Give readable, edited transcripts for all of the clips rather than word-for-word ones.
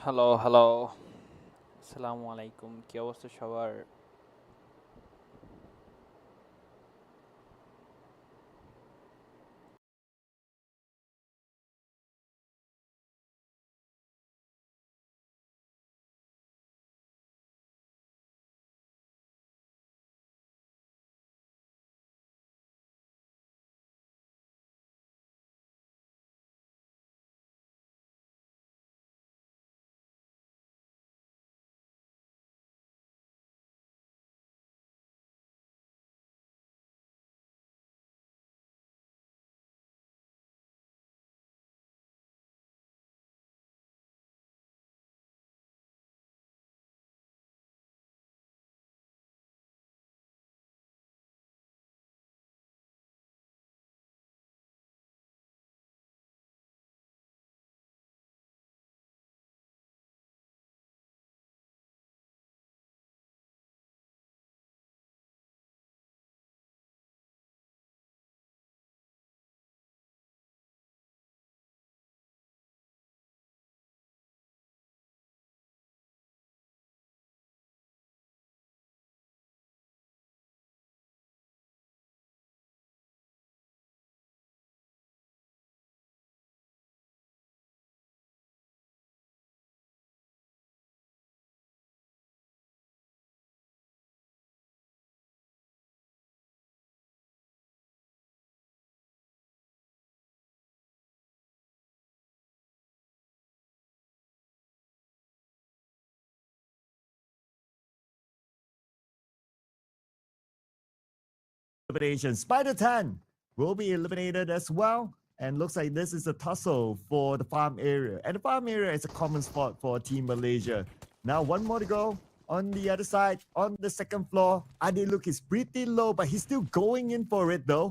Hello, hello. আসসালামু আলাইকুম। কি অবস্থা সবার? Elimination. Spider 10 will be eliminated as well. And looks like this is a tussle for the farm area. And the farm area is a common spot for Team Malaysia. Now, one more to go. On the other side, on the second floor, Adi look is pretty low, but he's still going in for it though.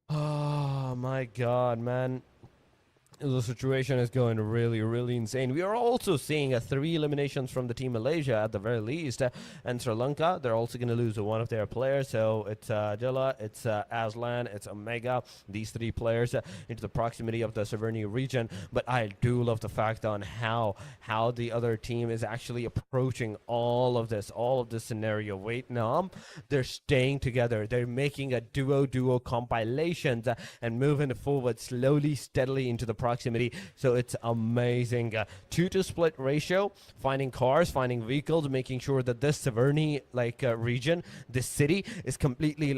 Oh my god, man. The situation is going really, really insane. We are also seeing three eliminations from the team Malaysia at the very least. And Sri Lanka, they're also going to lose one of their players. So it's Dilla, it's Aslan, it's Omega. These three players into the proximity of the Severny region. But I do love the fact on how the other team is actually approaching all of this scenario. Vietnam, they're staying together. They're making a duo compilations and moving forward slowly, steadily into the proximity. So it's amazing. 2 to split ratio, finding cars, finding vehicles, making sure that this Severny region, this city is completely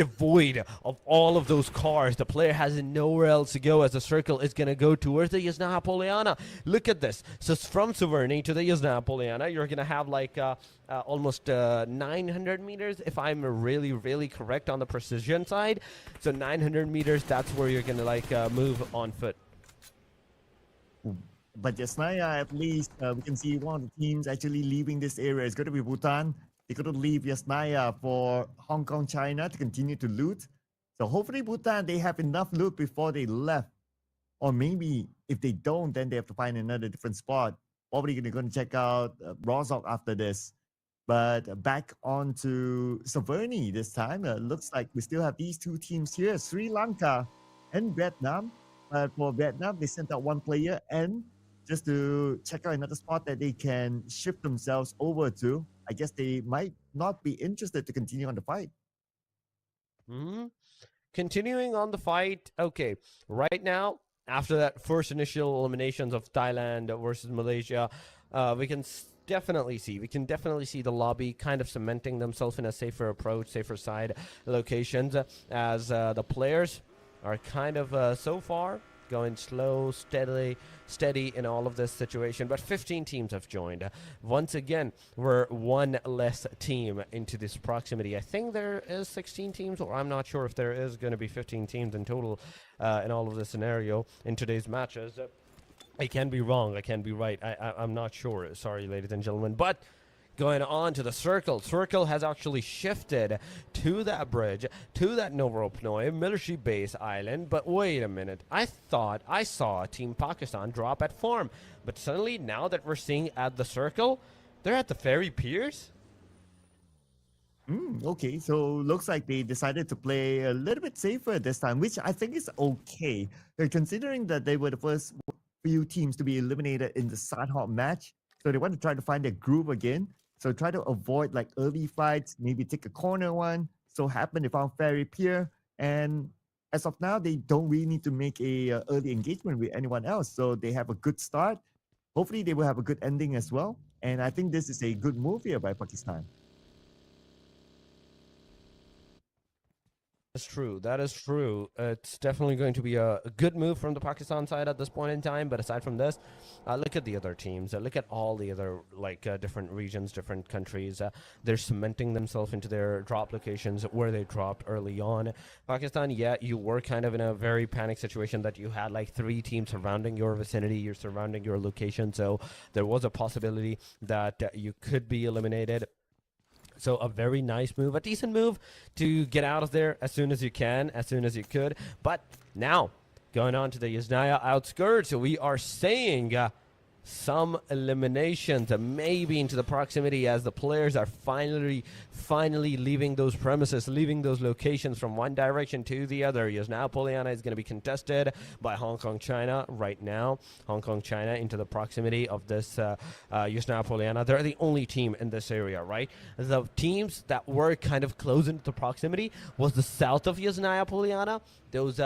devoid of all of those cars. The player has nowhere else to go as the circle is going to go towards the Yasna Poliana. Look at this. So from Severny to the Yasna Poliana, you're going to have almost 900 meters, if I'm really, really correct on the precision side. So 900 meters, that's where you're going to move on foot. But Yasnaya, at least we can see one of the teams actually leaving this area. It's going to be Bhutan. They're going to leave Yasnaya for Hong Kong, China to continue to loot. So hopefully Bhutan, they have enough loot before they left. Or maybe if they don't, then they have to find another different spot. Probably they're going to check out Rozok after this. But back on to Saverny this time. Looks like we still have these two teams here, Sri Lanka and Vietnam. But for Vietnam, they sent out one player and just to check out another spot that they can shift themselves over to. I guess they might not be interested to continue on the fight. Hmm. Continuing on the fight, okay, right now, after that first initial eliminations of Thailand versus Malaysia, we can definitely see the lobby kind of cementing themselves in a safer approach, safer side locations, as the players are kind of so far going slow, steady in all of this situation. But 15 teams have joined. Once again, we're one less team into this proximity. I think there is 16 teams, or I'm not sure if there is going to be 15 teams in total in all of this scenario in today's matches. I can be wrong. I can be right. I'm not sure. Sorry, ladies and gentlemen. But going on to the circle. Circle has actually shifted to that bridge, to that Novoropnoi military base island. But wait a minute. I thought I saw Team Pakistan drop at farm. But suddenly, now that we're seeing at the circle, they're at the ferry piers? Okay, so looks like they decided to play a little bit safer this time, which I think is okay. Considering that they were the first few teams to be eliminated in the Sanhok match, so they want to try to find their groove again. So try to avoid like early fights, maybe take a corner one. So happen they found Fairy Pier, and as of now, they don't really need to make a early engagement with anyone else. So they have a good start. Hopefully, they will have a good ending as well. And I think this is a good move here by Pakistan. That's true. That is true. It's definitely going to be a good move from the Pakistan side at this point in time. But aside from this, look at the other teams. Look at all the other different regions, different countries. They're cementing themselves into their drop locations where they dropped early on. Pakistan, yeah, you were kind of in a very panic situation that you had like 3 teams surrounding your vicinity, you're surrounding your location. So there was a possibility that you could be eliminated. So a very nice move, a decent move to get out of there as soon as you can, as soon as you could. But now, going on to the Yasnaya outskirts, we are saying some eliminations, maybe into the proximity as the players are finally leaving those premises, leaving those locations from one direction to the other. Yasnaya Poliana is going to be contested by Hong Kong China right now. Hong Kong China into the proximity of this Yasnaya Poliana. They're the only team in this area, right? The teams that were kind of close into the proximity was the south of Yasnaya Poliana. Those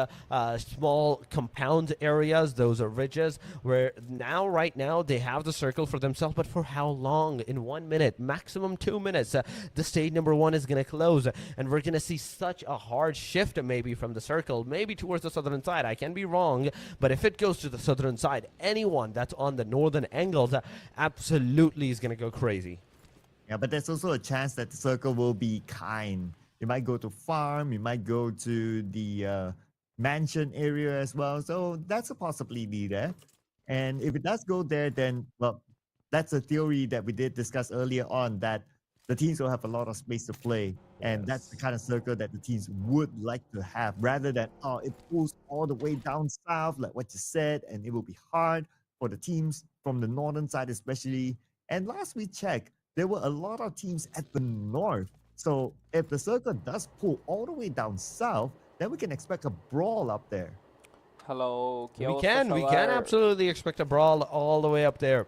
small compound areas, those are ridges, where right now, they have the circle for themselves, but for how long? In 1 minute, maximum 2 minutes, the stage number 1 is going to close, and we're going to see such a hard shift maybe from the circle, maybe towards the southern side. I can be wrong, but if it goes to the southern side, anyone that's on the northern angles absolutely is going to go crazy. Yeah, but there's also a chance that the circle will be kind. You might go to farm, you might go to the mansion area as well. So that's a possibility there. And if it does go there, then, well, that's a theory that we did discuss earlier on that the teams will have a lot of space to play. And that's the Yes. kind of circle that the teams would like to have rather than, oh, it pulls all the way down south, like what you said, and it will be hard for the teams from the northern side, especially. And last we checked, there were a lot of teams at the north. So if the circle does pull all the way down south, then we can expect a brawl up there. Hello, We Chaos can absolutely expect a brawl all the way up there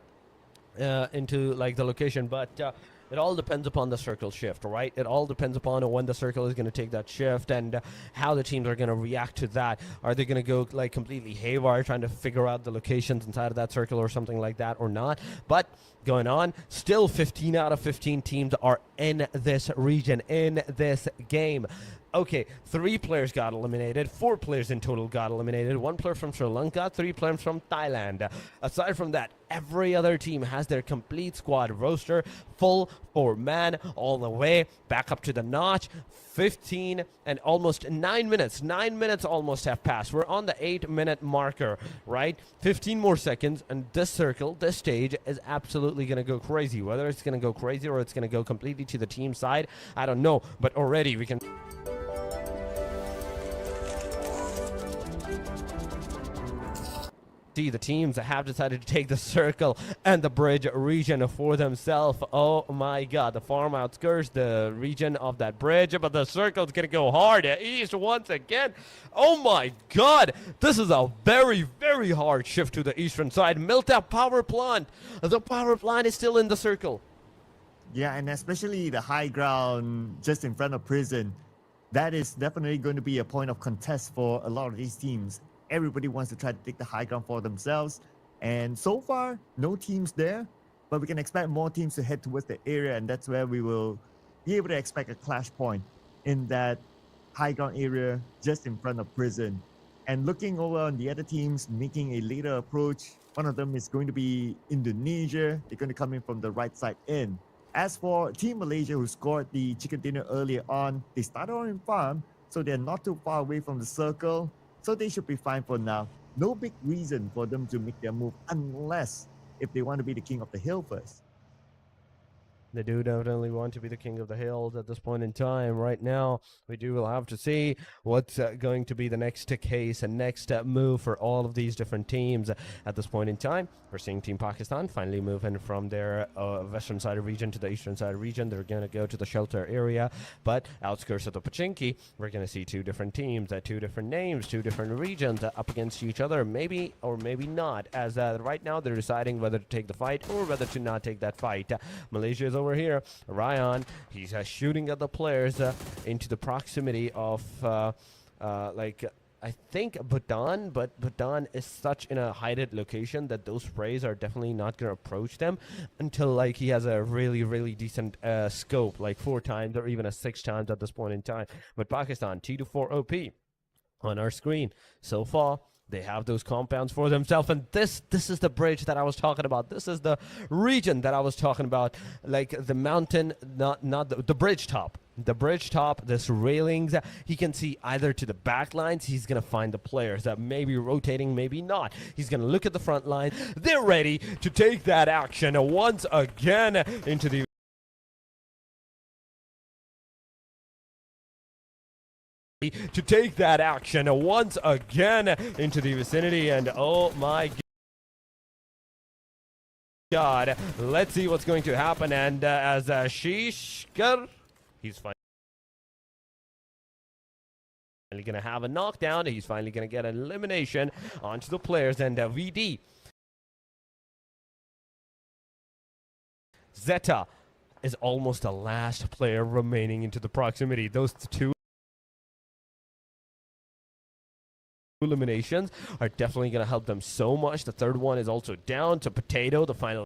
into like the location, but it all depends upon the circle shift, right? It all depends upon when the circle is going to take that shift and how the teams are going to react to that. Are they going to go like completely haywire trying to figure out the locations inside of that circle or something like that or not? But going on, still 15 out of 15 teams are in this region, in this game. Okay, 3 players got eliminated, 4 players in total got eliminated, 1 player from Sri Lanka, 3 players from Thailand. Aside from that, every other team has their complete squad roster, full 4-man, all the way back up to the notch. 15 and almost 9 minutes. 9 minutes almost have passed. We're on the 8-minute marker, right? 15 more seconds, and this circle, this stage, is absolutely going to go crazy. Whether it's going to go crazy or it's going to go completely to the team side, I don't know. But already we can see the teams that have decided to take the circle and the bridge region for themselves. Oh my god, the farm outskirts, the region of that bridge, but the circle's gonna go hard east once again. Oh my god, this is a very, very hard shift to the eastern side. Milta power plant, the power plant is still in the circle. Yeah, and especially the high ground just in front of prison. That is definitely going to be a point of contest for a lot of these teams. Everybody wants to try to take the high ground for themselves. And so far, no teams there, but we can expect more teams to head towards the area, and that's where we will be able to expect a clash point in that high ground area just in front of prison. And looking over on the other teams making a later approach, one of them is going to be Indonesia. They're going to come in from the right side in. As for Team Malaysia, who scored the chicken dinner earlier on, they started on in farm, so they're not too far away from the circle. So they should be fine for now. No big reason for them to make their move unless if they want to be the king of the hill first. They do definitely want to be the king of the hills at this point in time. Right now, we will have to see what's going to be the next case and next move for all of these different teams at this point in time. We're seeing Team Pakistan finally moving from their western side of region to the eastern side of region. They're going to go to the shelter area, but outskirts of the Pachinki, we're going to see two different teams, two different names, two different regions up against each other, maybe or maybe not, as right now they're deciding whether to take the fight or whether to not take that fight. Malaysia is over here. Ryan, he's shooting at the players into the proximity of I think Bhutan, but Bhutan is such in a hidden location that those sprays are definitely not going to approach them until like he has a really, really decent scope, like 4 times or even a 6 times at this point in time. But Pakistan, T24 OP on our screen so far. They have those compounds for themselves, and this is the bridge that I was talking about. This is the region that I was talking about, like the mountain, not the bridge top. The bridge top, this railings, he can see either to the back lines, he's going to find the players that may be rotating, maybe not. He's going to look at the front line. They're ready to take that action once again into the vicinity, and oh my God, let's see what's going to happen. And as Shishkar, he's finally going to have a knockdown. He's finally going to get an elimination onto the players, and VD Zeta is almost the last player remaining into the proximity. Those two eliminations are definitely going to help them so much. The third one is also down to Potato, the final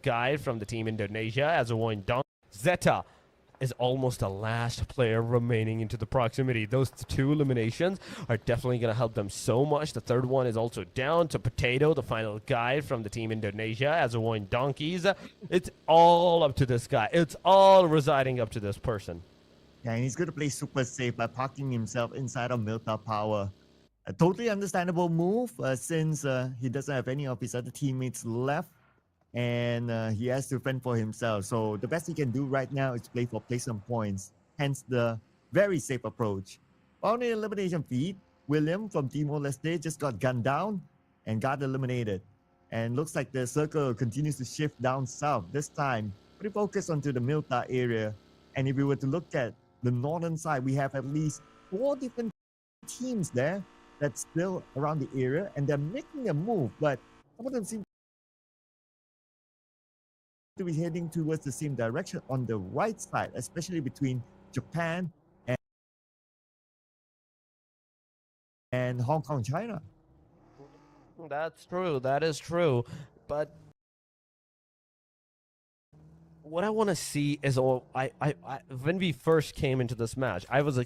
guy from the team Indonesia, as a one down. Zeta is almost the last player remaining into the proximity. Those two eliminations are definitely going to help them so much. The third one is also down to Potato, the final guy from the team Indonesia, as a one donkeys. It's all up to this guy. It's all residing up to this person. Yeah, and he's going to play super safe by parking himself inside of Milta Power. A totally understandable move since he doesn't have any of his other teammates left, and he has to fend for himself. So the best he can do right now is play for placement points, hence the very safe approach. On the elimination feed, William from Timor-Leste just got gunned down and got eliminated. And looks like the circle continues to shift down south, this time pretty focused onto the Milta area. And if we were to look at the northern side, we have at least 4 different teams there that's still around the area, and they're making a move, but some of them seem to be heading towards the same direction on the right side, especially between Japan and Hong Kong, China. That's true. That is true. But what I want to see is, when we first came into this match, I was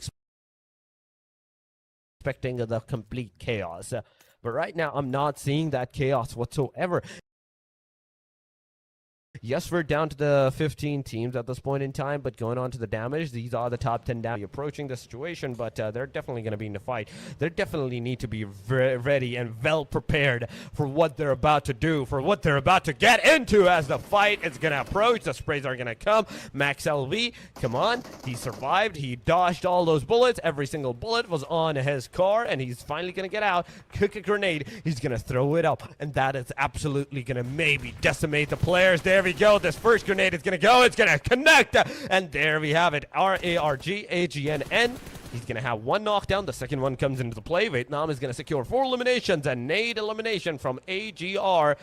expecting the complete chaos. But right now, I'm not seeing that chaos whatsoever. Yes, we're down to the 15 teams at this point in time, but going on to the damage, these are the top 10 damage approaching the situation, but they're definitely going to be in the fight. They definitely need to be ready and well prepared for what they're about to do, for what they're about to get into as the fight is going to approach. The sprays are going to come. Max LV, come on. He survived. He dodged all those bullets. Every single bullet was on his car, and he's finally going to get out, kick a grenade. He's going to throw it up, and that is absolutely going to maybe decimate the players. There we go. This first grenade is going to go. It's going to connect. And there we have it. RARGAGNN. He's going to have 1 knockdown. The second one comes into the play. Vietnam is going to secure 4 eliminations. A nade elimination from AGR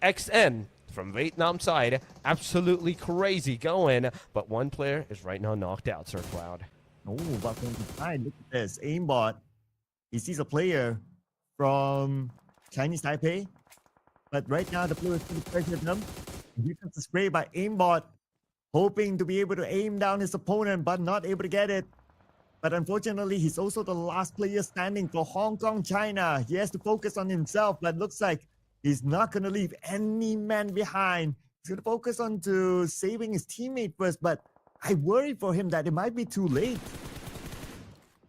XN from Vietnam side. Absolutely crazy going. But one player is right now knocked out, Sir Cloud. Oh, but from the side, look at this. Aimbot. He sees a player from Chinese Taipei. But right now, the player is going to pressure them. Defensive spray by Aimbot, hoping to be able to aim down his opponent, but not able to get it. But unfortunately, he's also the last player standing for Hong Kong, China. He has to focus on himself, but looks like he's not going to leave any man behind. He's going to focus on to saving his teammate first, but I worry for him that it might be too late.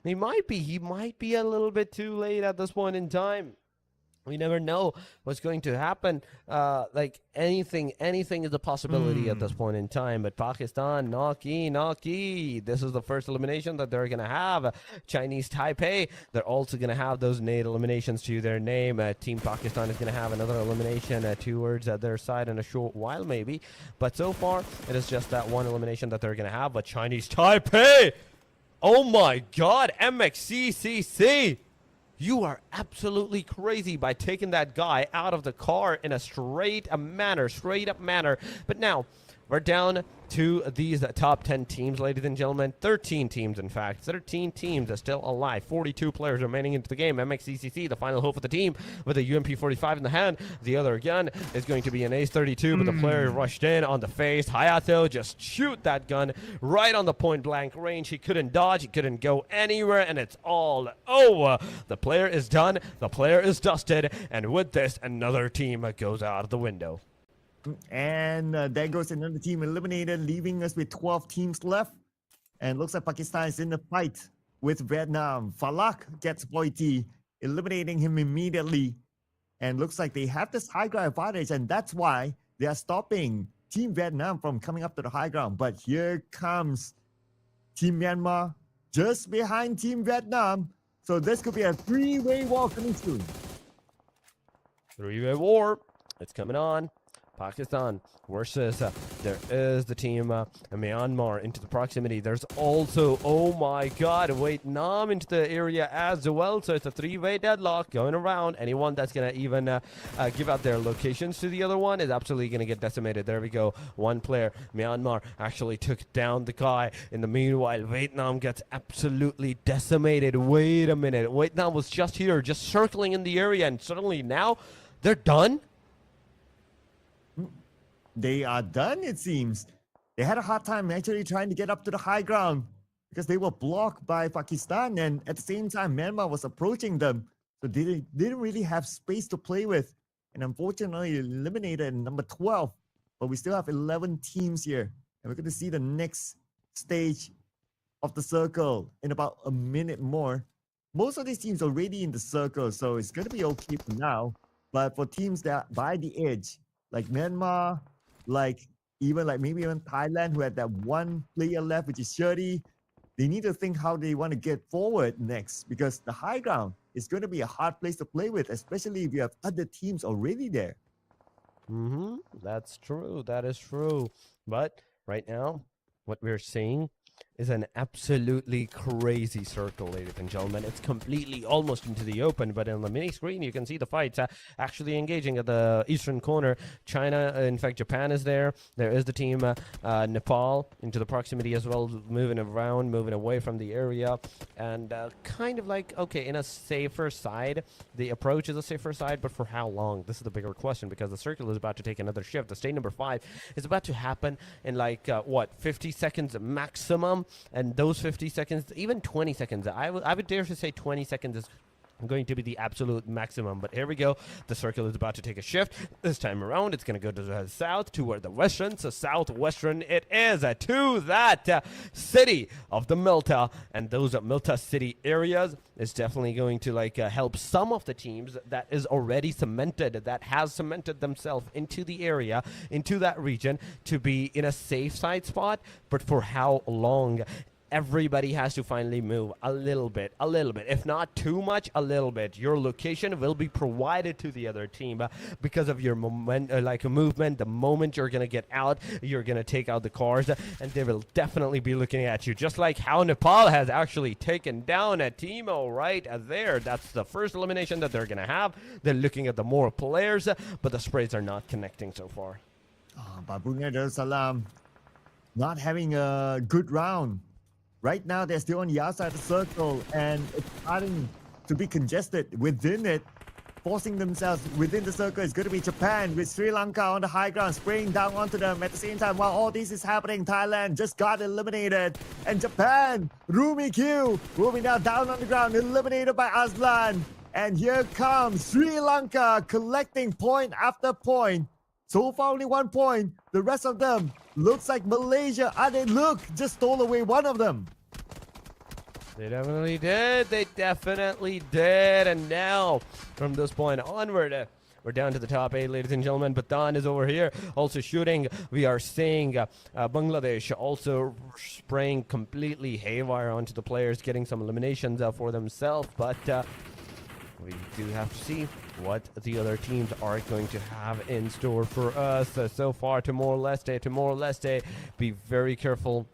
He might be a little bit too late at this point in time. We never know what's going to happen. Like anything is a possibility at this point in time. But Pakistan, knocky. This is the first elimination that they're gonna have. Chinese Taipei, they're also gonna have those 8 eliminations to their name. Team Pakistan is gonna have another elimination towards their side in a short while, maybe. But so far, it is just that one elimination that they're gonna have. But Chinese Taipei, oh my God, MXCCC. You are absolutely crazy by taking that guy out of the car in a straight up manner. But now, we're down to these top 10 teams, ladies and gentlemen. 13 teams, in fact. 13 teams are still alive. 42 players remaining into the game. MXCCC, the final hope of the team, with a UMP-45 in the hand. The other gun is going to be an Ace-32, but the player rushed in on the face. Hayato just shoot that gun right on the point-blank range. He couldn't dodge. He couldn't go anywhere, and it's all over. The player is done. The player is dusted. And with this, another team goes out of the window. And there goes another team eliminated, leaving us with 12 teams left. And looks like Pakistan is in the fight with Vietnam. Falak gets Boiti, eliminating him immediately. And looks like they have this high ground advantage, and that's why they are stopping Team Vietnam from coming up to the high ground. But here comes Team Myanmar just behind Team Vietnam. So this could be a 3-way war coming soon. 3-way war. It's coming on. Pakistan versus there is the team Myanmar into the proximity. There's also, oh my God, Vietnam into the area as well. So it's a 3-way deadlock going around. Anyone that's going to even give out their locations to the other one is absolutely going to get decimated. There we go. One player, Myanmar, actually took down the guy. In the meanwhile, Vietnam gets absolutely decimated. Wait a minute. Vietnam was just here, just circling in the area, and suddenly now they're done? They are done, it seems. They had a hard time actually trying to get up to the high ground because they were blocked by Pakistan, and at the same time, Myanmar was approaching them. So they didn't really have space to play with. And unfortunately, eliminated in number 12. But we still have 11 teams here. And we're going to see the next stage of the circle in about a minute more. Most of these teams are already in the circle, so it's going to be okay for now. But for teams that are by the edge, like Myanmar, maybe even Thailand, who had that one player left, which is Shirley, they need to think how they want to get forward next, because the high ground is going to be a hard place to play with, especially if you have other teams already there. That's true. That is true. But right now, what we're seeing is an absolutely crazy circle, ladies and gentlemen. It's completely almost into the open, but on the mini screen you can see the fights actually engaging at the eastern corner. China, in fact Japan is there. There is the team Nepal into the proximity as well, moving around, moving away from the area, and kind of like, okay, in a safer side. The approach is a safer side, but for how long? This is the bigger question, because the circle is about to take another shift. The stage number 5 is about to happen in 50 seconds maximum. And those 50 seconds, even 20 seconds, I would dare to say 20 seconds is going to be the absolute maximum. But here we go. The circle is about to take a shift. This time around, it's going to go to the south, toward the western. So southwestern it is, to that city of the Milta. And those Milta city areas is definitely going to help some of the teams that is already cemented, that has cemented themselves into the area, into that region, to be in a safe side spot. But for how long? Everybody has to finally move a little bit, if not too much, a little bit. Your location will be provided to the other team because of your movement. The moment you're gonna get out, you're gonna take out the cars, and they will definitely be looking at you, just like how Nepal has actually taken down a Timo right there. That's the first elimination that they're gonna have. They're looking at the more players, but the sprays are not connecting so far. But Brunei Darussalam not having a good round. Right now, they're still on the outside of the circle, and it's starting to be congested within it. Forcing themselves within the circle is going to be Japan, with Sri Lanka on the high ground, spraying down onto them. At the same time, while all this is happening, Thailand just got eliminated. And Japan, Rumi Q, moving down on the ground, eliminated by Aslan. And here comes Sri Lanka, collecting point after point. So far, only 1 point. The rest of them looks like Malaysia. They just stole away one of them. They definitely did. They definitely did. And now, from this point onward, we're down to the top 8, ladies and gentlemen. Bhutan is over here also shooting. We are seeing Bangladesh also spraying completely haywire onto the players, getting some eliminations for themselves. But we do have to see what the other teams are going to have in store for us. So far, Timor-Leste, be very careful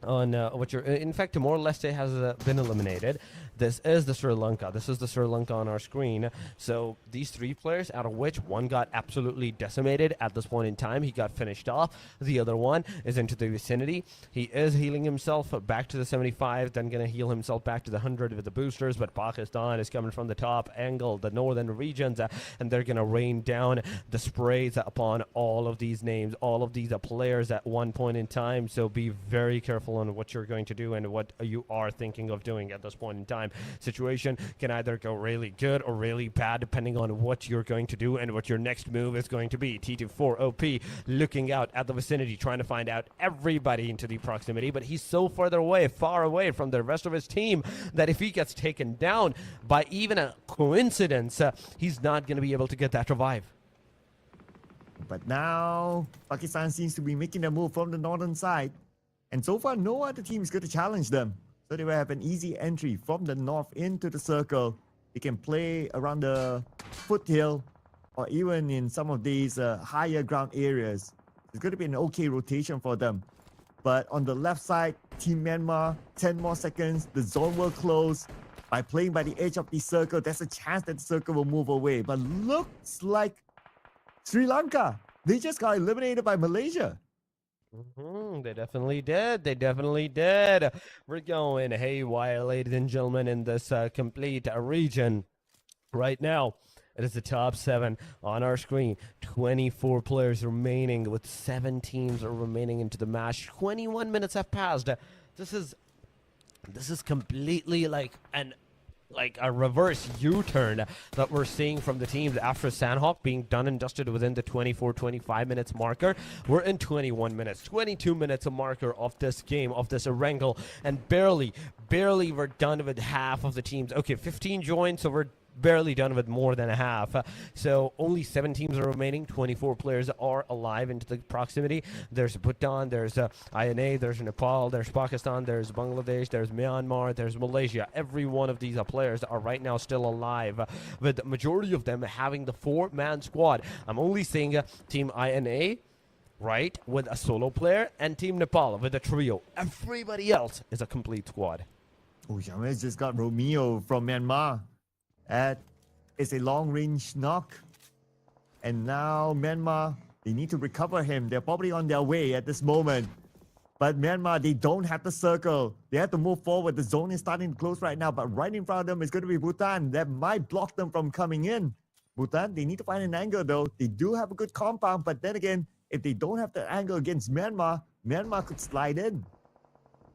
on what you're. In fact, Timor-Leste has been eliminated. This is the Sri Lanka. This is the Sri Lanka on our screen. So these 3 players, out of which one got absolutely decimated at this point in time. He got finished off. The other one is into the vicinity. He is healing himself back to the 75, then going to heal himself back to the 100 with the boosters. But Pakistan is coming from the top angle, the northern regions, and they're going to rain down the sprays upon all of these names, all of these players at one point in time. So be very careful on what you're going to do and what you are thinking of doing at this point in time. Situation can either go really good or really bad depending on what you're going to do and what your next move is going to be. T24 OP looking out at the vicinity, trying to find out everybody into the proximity, but he's so far away from the rest of his team that if he gets taken down by even a coincidence, he's not going to be able to get that revive. But now, Pakistan seems to be making a move from the northern side. And so far, no other team is going to challenge them. So they will have an easy entry from the north into the circle. They can play around the foothill or even in some of these higher ground areas. It's going to be an okay rotation for them. But on the left side, Team Myanmar, 10 more seconds, the zone will close. By playing by the edge of the circle, there's a chance that the circle will move away. But looks like Sri Lanka, they just got eliminated by Malaysia. They definitely did. They definitely did. We're going haywire, ladies and gentlemen, in this complete region right now. It is the top 7 on our screen. 24 players remaining with 7 teams are remaining into the match. 21 minutes have passed. This is completely like a reverse U-turn that we're seeing from the teams after Sandhawk being done and dusted within the 24-25 minutes marker. We're in 21 minutes, 22 minutes a marker of this game, of this wrangle, and barely we're done with half of the teams. Okay, 15 joined, so we're barely done with more than a half. So only 7 teams are remaining. 24 players are alive into the proximity. There's Bhutan, there's INA, there's Nepal, there's Pakistan, there's Bangladesh, there's Myanmar, there's Malaysia. Every one of these players are right now still alive, with the majority of them having the 4-man squad. I'm only seeing Team INA, right, with a solo player, and Team Nepal with a trio. Everybody else is a complete squad. Oh, James just got Romeo from Myanmar. That is a long-range knock. And now Myanmar, they need to recover him. They're probably on their way at this moment. But Myanmar, they don't have the circle. They have to move forward. The zone is starting to close right now. But right in front of them is going to be Bhutan. That might block them from coming in. Bhutan, they need to find an angle though. They do have a good compound. But then again, if they don't have that angle against Myanmar, Myanmar could slide in.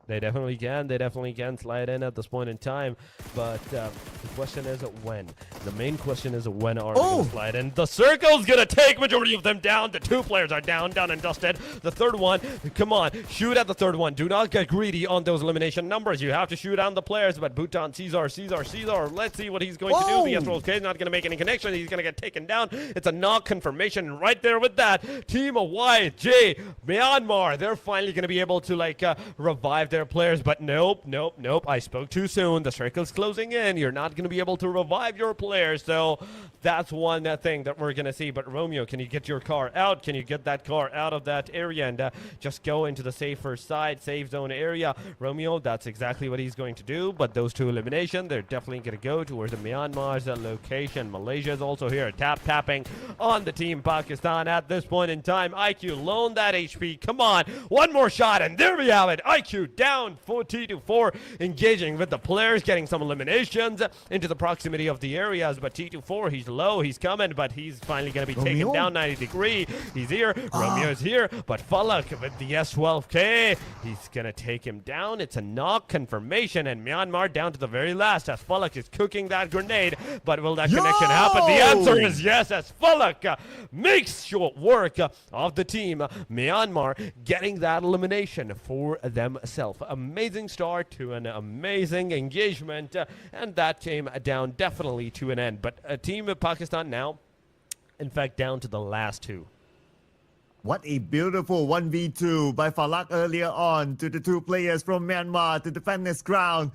They definitely can. They definitely can slide in at this point in time. But the question is when. The main question is when are they going to slide in? The circle's going to take majority of them down. The 2 players are down and dusted. The third one, come on, shoot at the third one. Do not get greedy on those elimination numbers. You have to shoot on the players. But Bhutan, Caesar. Let's see what he's going to do. The SRLK is not going to make any connection. He's going to get taken down. It's a knock confirmation right there with that. Team YJ, Myanmar, they're finally going to be able to revive their players, but nope. I spoke too soon. The circle's closing in. You're not going to be able to revive your players, so that's one thing that we're going to see. But Romeo, can you get your car out? Can you get that car out of that area and just go into the safer side, safe zone area? Romeo, that's exactly what he's going to do, but those 2 eliminations, they're definitely going to go towards the Myanmar's location. Malaysia is also here, tapping on the team Pakistan at this point in time. IQ, loan that HP. Come on, one more shot, and there we have it. IQ down 4 engaging with the players, getting some eliminations into the proximity of the areas. But T24, he's low, he's coming, but he's finally going to be taken down 90 degree. He's here. Romeo is here, but Falak with the S12K, he's going to take him down. It's a knock confirmation, and Myanmar down to the very last as Falak is cooking that grenade. But will that connection happen? The answer is yes, as Falak makes short work of the team Myanmar getting that elimination for themselves. himself. Amazing start to an amazing engagement, and that came down definitely to an end. But Team of Pakistan now, in fact, down to the last two. What a beautiful 1v2 by Falak earlier on to the two players from Myanmar to defend his ground.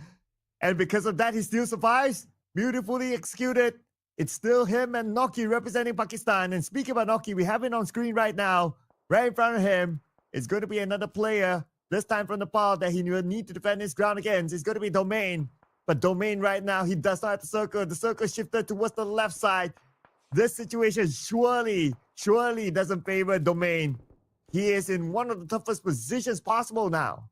And because of that, he still survives. Beautifully executed. It's still him and Noki representing Pakistan. And speaking about Noki, we have it on screen right now. Right in front of him. It's going to be another player. This time from Nepal that he will need to defend his ground against. It's going to be Domain. But Domain right now, he does not have the circle. The circle shifted towards the left side. This situation surely doesn't favor Domain. He is in one of the toughest positions possible now.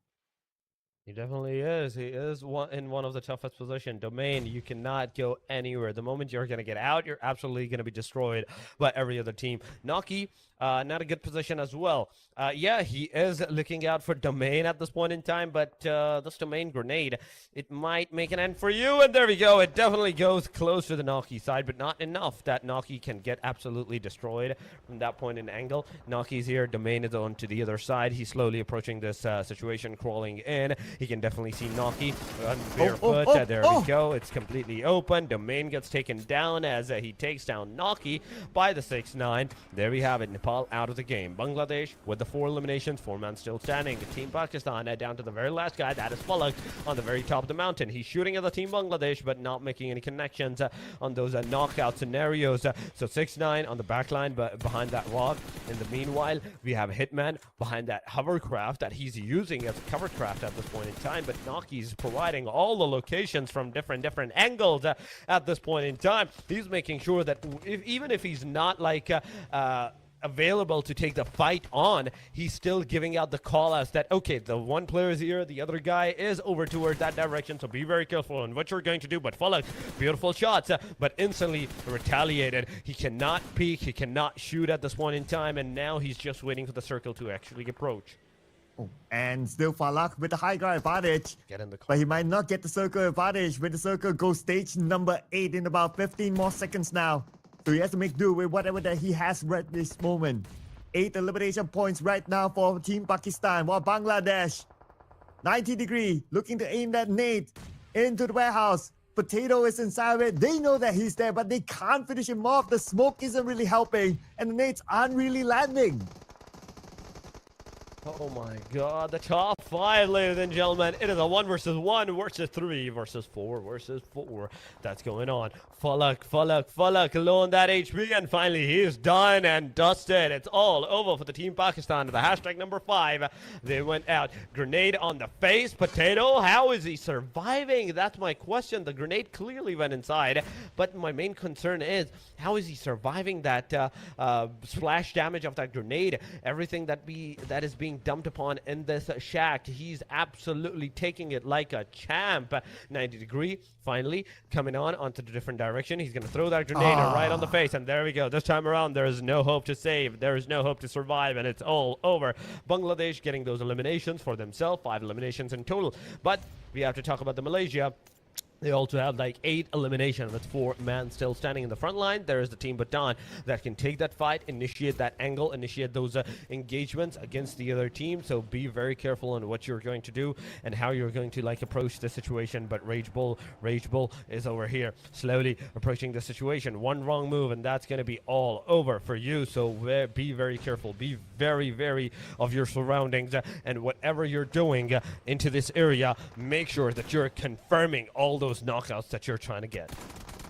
He definitely is. He is in one of the toughest positions. Domain, you cannot go anywhere. The moment you're going to get out, you're absolutely going to be destroyed by every other team. Naki, not a good position as well. Yeah, he is looking out for Domain at this point in time, but this Domain grenade, it might make an end for you. And there we go. It definitely goes close to the Naki side, but not enough that Naki can get absolutely destroyed from that point in angle. Naki's here. Domain is on to the other side. He's slowly approaching this situation, crawling in. He can definitely see Naki barefoot. There we go. It's completely open. Domain gets taken down as he takes down Naki by the 6-9. There we have it. Nepal out of the game. Bangladesh with the 4 eliminations. 4 men still standing. Team Pakistan down to the very last guy. That is Falak on the very top of the mountain. He's shooting at the Team Bangladesh, but not making any connections on those knockout scenarios. So 6-9 on the back line, but behind that rock. In the meanwhile, we have Hitman behind that hovercraft that he's using as a covercraft at this point in time, but Naki's providing all the locations from different angles at this point in time. He's making sure that even if he's not like available to take the fight on, he's still giving out the call outs that, okay, the one player is here, the other guy is over towards that direction, so be very careful on what you're going to do. But Falak, beautiful shots, but instantly retaliated. He cannot peek, he cannot shoot at this point in time, and now he's just waiting for the circle to actually approach. And still Falak with the high ground advantage. Get in the car. But he might not get the circle advantage. With the circle goes stage number 8 in about 15 more seconds now. So he has to make do with whatever that he has right this moment. 8 elimination points right now for Team Pakistan. While Bangladesh, 90-degree, looking to aim that nade into the warehouse. Potato is inside of it. They know that he's there, but they can't finish him off. The smoke isn't really helping, and the nades aren't really landing. Oh my god, the top 5, ladies and gentlemen. It is a 1 versus 1 versus 3 versus 4 versus 4 that's going on. Falak, low on that HP, and finally he is done and dusted. It's all over for the Team Pakistan. The hashtag number 5, they went out. Grenade on the face. Potato, how is he surviving? That's my question. The grenade clearly went inside, but my main concern is, how is he surviving that splash damage of that grenade? Everything that is being dumped upon in this shack, he's absolutely taking it like a champ. 90-degree finally coming onto the different direction. He's going to throw that grenade right on the face, and there we go. This time around, there is no hope to save, there is no hope to survive, and it's all over. Bangladesh getting those eliminations for themselves, 5 eliminations in total. But we have to talk about the Malaysia. They also have like 8 eliminations with 4 men still standing in the front line. There is the Team Bhutan that can take that fight, initiate that angle, initiate those engagements against the other team. So be very careful on what you're going to do and how you're going to like approach the situation. But Rage Bull is over here slowly approaching the situation. One wrong move and that's going to be all over for you. So be very careful. Be very of your surroundings, and whatever you're doing into this area, make sure that you're confirming all those knockouts that you're trying to get.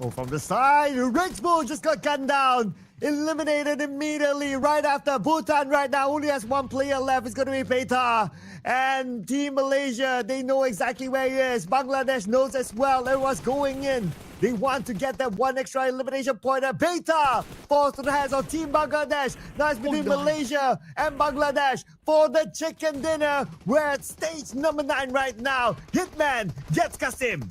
Oh, from the side, Rage Bull just got gunned down. Eliminated immediately right after. Bhutan right now only has 1 player left. It's going to be Beta. And Team Malaysia, they know exactly where he is. Bangladesh knows as well. Everyone's going in. They want to get that 1 extra elimination point. Beta falls to the hands of Team Bangladesh. Now it's between Malaysia and Bangladesh for the chicken dinner. We're at stage number 9 right now. Hitman gets Kasim.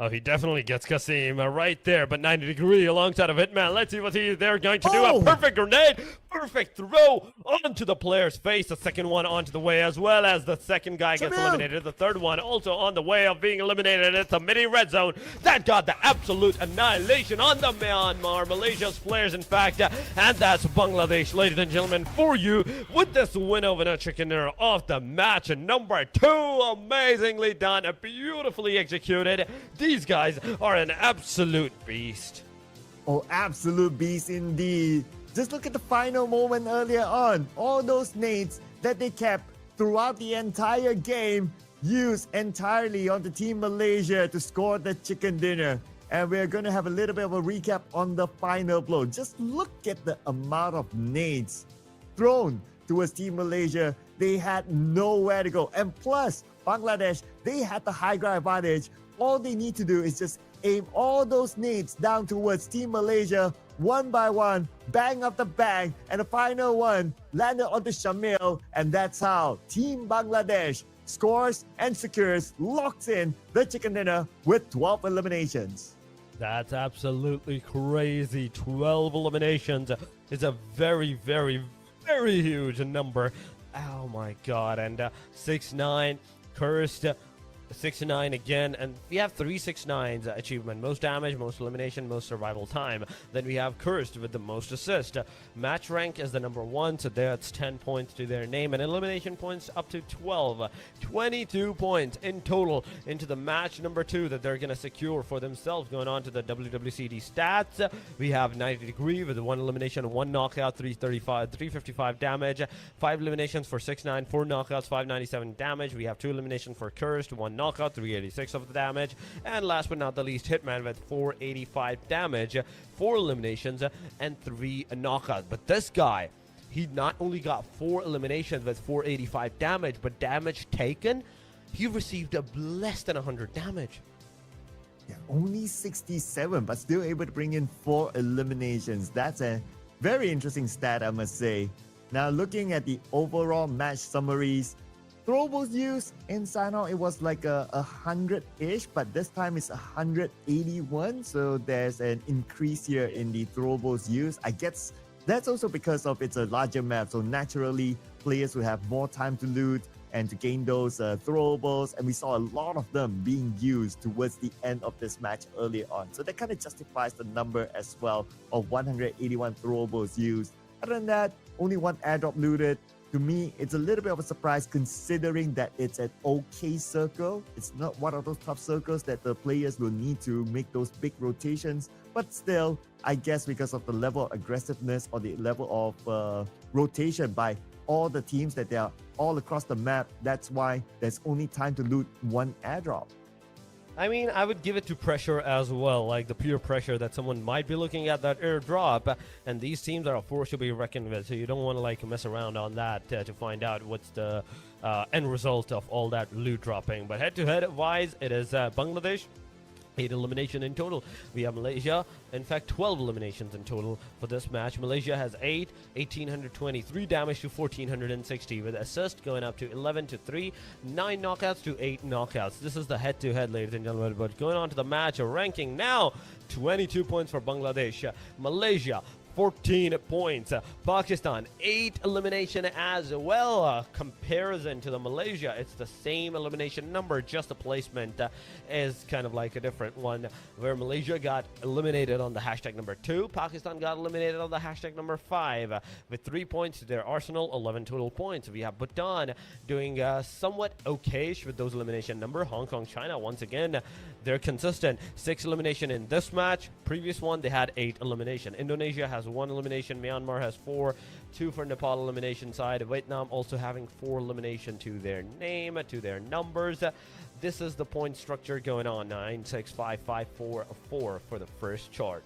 Oh, he definitely gets Kasim right there, but 90-degree alongside of Hitman. Let's see what they're going to do. A perfect grenade. perfect throw onto the player's face. The second one onto the way, as well as the second guy gets eliminated. The third one also on the way of being eliminated. It's a mini red zone that got the absolute annihilation on the Myanmar, Malaysia's players, in fact. And that's Bangladesh, ladies and gentlemen, for you with this win over the chicken dinner of the match. Number 2, amazingly done, beautifully executed. These guys are an absolute beast. Oh, absolute beast indeed. Just look at the final moment earlier on. All those nades that they kept throughout the entire game used entirely on the Team Malaysia to score the chicken dinner. And we're going to have a little bit of a recap on the final blow. Just look at the amount of nades thrown towards Team Malaysia. They had nowhere to go. And plus, Bangladesh, they had the high ground advantage. All they need to do is just aim all those nades down towards Team Malaysia, one by one, bang after bang, and the final one landed onto Shamil, and that's how Team Bangladesh scores and secures, locks in the chicken dinner with 12 eliminations. That's absolutely crazy. 12 eliminations is a very, very, very huge number. Oh my god. And 6-9 cursed. 6-9 again, and we have 3 6-9s achievement: most damage, most elimination, most survival time. Then we have cursed with the most assist. Match rank is the number 1, so that's 10 points to their name, and elimination points up to 12. 22 points in total into the match number 2 that they're going to secure for themselves going on to the WWCD stats. We have 90 degree with 1 elimination, 1 knockout, 355 damage, 5 eliminations for 6-9, 4 knockouts, 597 damage. We have 2 eliminations for cursed, 1 knockout, 386 of the damage, and last but not the least, Hitman with 485 damage, 4 eliminations, and 3 knockouts. But this guy, he not only got 4 eliminations with 485 damage, but damage taken, he received a less than 100 damage. Yeah, only 67, but still able to bring in 4 eliminations. That's a very interesting stat, I must say. Now, looking at the overall match summaries, throwables used in Sino, it was like a 100-ish, but this time it's 181. So there's an increase here in the throwables used. I guess that's also because of it's a larger map. So naturally, players will have more time to loot and to gain those throwables. And we saw a lot of them being used towards the end of this match earlier on. So that kind of justifies the number as well of 181 throwables used. Other than that, only 1 airdrop looted. To me, it's a little bit of a surprise considering that it's an okay circle. It's not one of those tough circles that the players will need to make those big rotations. But still, I guess because of the level of aggressiveness or the level of rotation by all the teams that they are all across the map, that's why there's only time to loot 1 airdrop. I mean, I would give it to pressure as well, like the pure pressure that someone might be looking at that airdrop, and these teams are a force to be reckoned with, so you don't want to like mess around on that to find out what's the end result of all that loot dropping. But head-to-head wise, it is Bangladesh. 8 elimination in total. We have Malaysia, in fact 12 eliminations in total for this match. Malaysia has 8, 1823 damage to 1460, with assist going up to 11 to 3, 9 knockouts to 8 knockouts. This is the head-to-head, ladies and gentlemen. But going on to the match ranking now, 22 points for Bangladesh. Malaysia 14 points. Pakistan, 8 elimination as well. Comparison to the Malaysia, it's the same elimination number, just the placement is kind of like a different one, where Malaysia got eliminated on the hashtag number 2. Pakistan got eliminated on the hashtag number 5 with 3 points to their arsenal, 11 total points. We have Bhutan doing somewhat okayish with those elimination number. Hong Kong, China, once again, they're consistent. 6 elimination in this match. Previous one, they had 8 elimination. Indonesia has 1 elimination. Myanmar has 4, 2 for Nepal elimination side. Vietnam also having 4 elimination to their name, to their numbers. This is the point structure going on. 9, 6, 5, 5, 4, 4 for the first chart.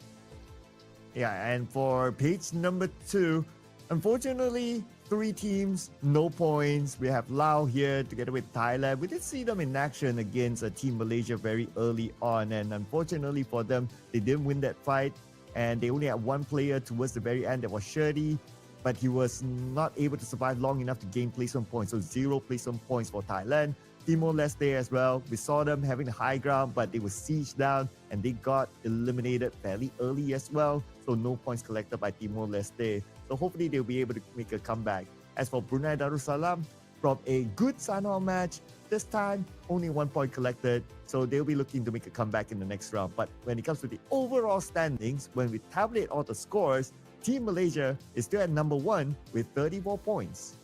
Yeah, and for page number 2, unfortunately, 3 teams, no points. We have Laos here together with Thailand. We did see them in action against Team Malaysia very early on, and unfortunately for them, they didn't win that fight. And they only had 1 player towards the very end, that was Shirdi, but he was not able to survive long enough to gain placement points. So 0 placement points for Thailand. Timor-Leste as well. We saw them having the high ground, but they were sieged down and they got eliminated fairly early as well. So no points collected by Timor-Leste. So hopefully they'll be able to make a comeback. As for Brunei Darussalam, from a good Sanhok match, this time only 1 point collected, so they'll be looking to make a comeback in the next round. But when it comes to the overall standings, when we tabulate all the scores, Team Malaysia is still at number 1 with 34 points.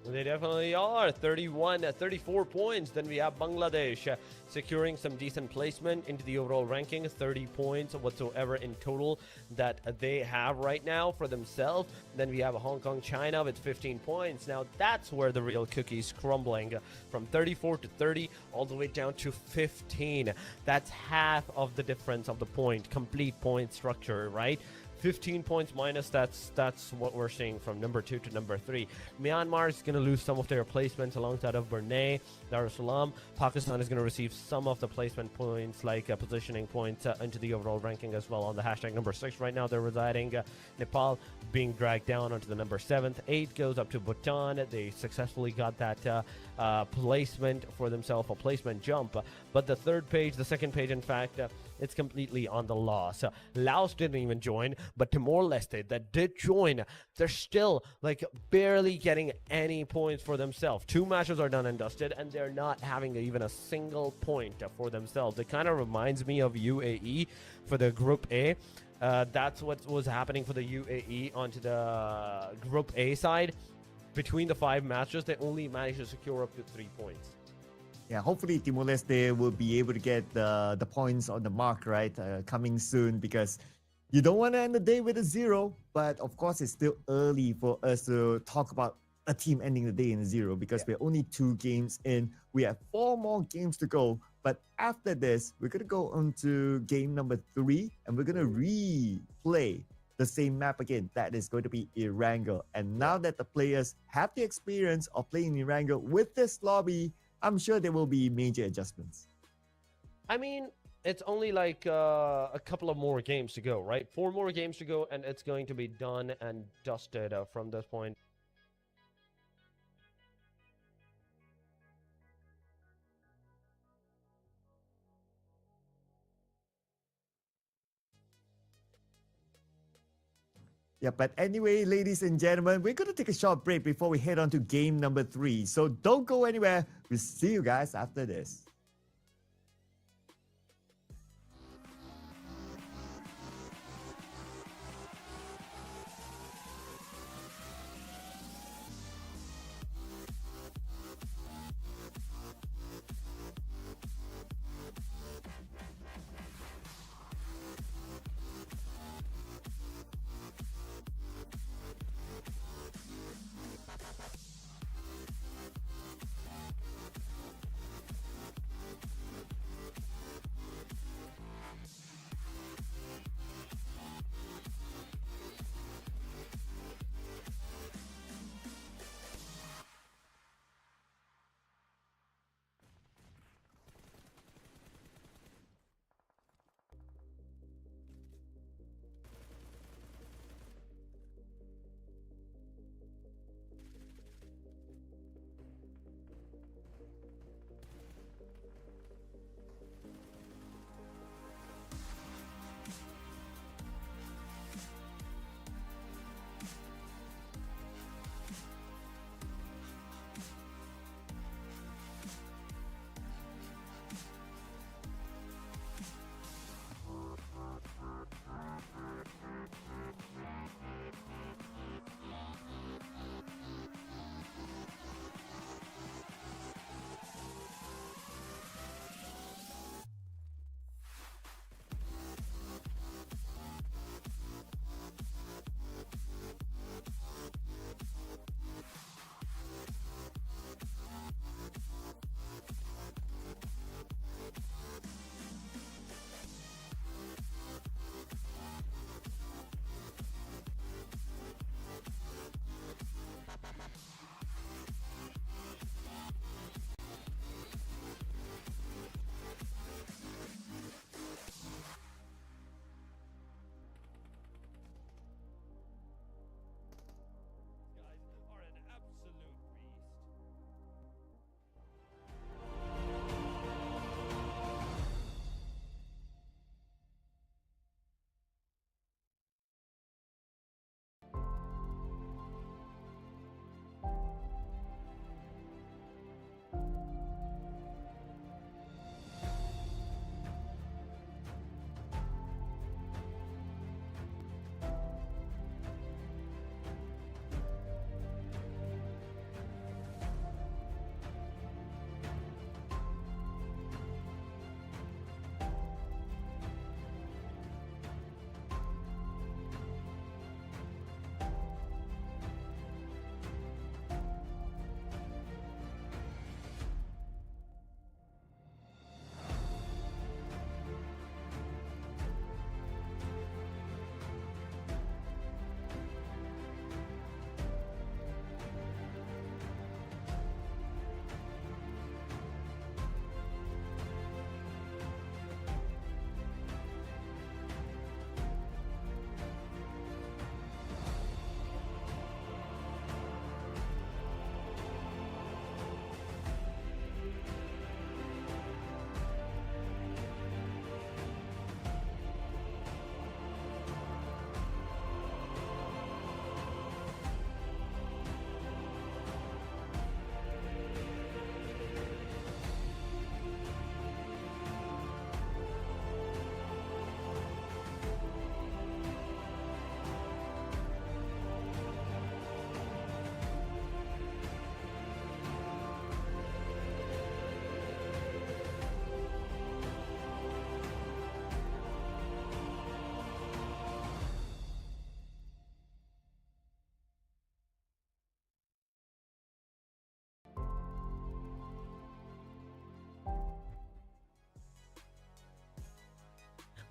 They definitely are. 34 points. Then we have Bangladesh securing some decent placement into the overall ranking. 30 points whatsoever in total that they have right now for themselves. Then we have Hong Kong, China with 15 points. Now that's where the real cookie's crumbling. From 34 to 30 all the way down to 15. That's half of the difference of the complete point structure, right? 15 points minus, that's what we're seeing from number 2 to number 3. Myanmar is going to lose some of their placements alongside of Brunei Darussalam. Pakistan is going to receive some of the placement points, like positioning points into the overall ranking as well on the hashtag number 6. Right now they're residing. Nepal being dragged down onto the number 7th. 8 goes up to Bhutan. They successfully got that placement for themselves, a placement jump. But the second page, in fact, it's completely on the loss. Laos didn't even join, but Timor-Leste that did join, they're still like barely getting any points for themselves. 2 matches are done and dusted, and they're not having even a single point for themselves. It kind of reminds me of UAE for the Group A. That's what was happening for the UAE onto the Group A side. Between the 5 matches, they only managed to secure up to 3 points. Yeah, hopefully Timor-Leste will be able to get the points on the mark, right, coming soon, because you don't want to end the day with a 0, but of course it's still early for us to talk about a team ending the day in a 0 because we're only 2 games in. We have 4 more games to go, but after this, we're going to go on to game number 3, and we're going to replay the same map again. That is going to be Erangel. And now that the players have the experience of playing Erangel with this lobby, I'm sure there will be major adjustments. I mean, it's only like a couple of more games to go, right? 4 more games to go, and it's going to be done and dusted from this point. Yeah, but anyway, ladies and gentlemen, we're going to take a short break before we head on to game number 3. So don't go anywhere. We'll see you guys after this.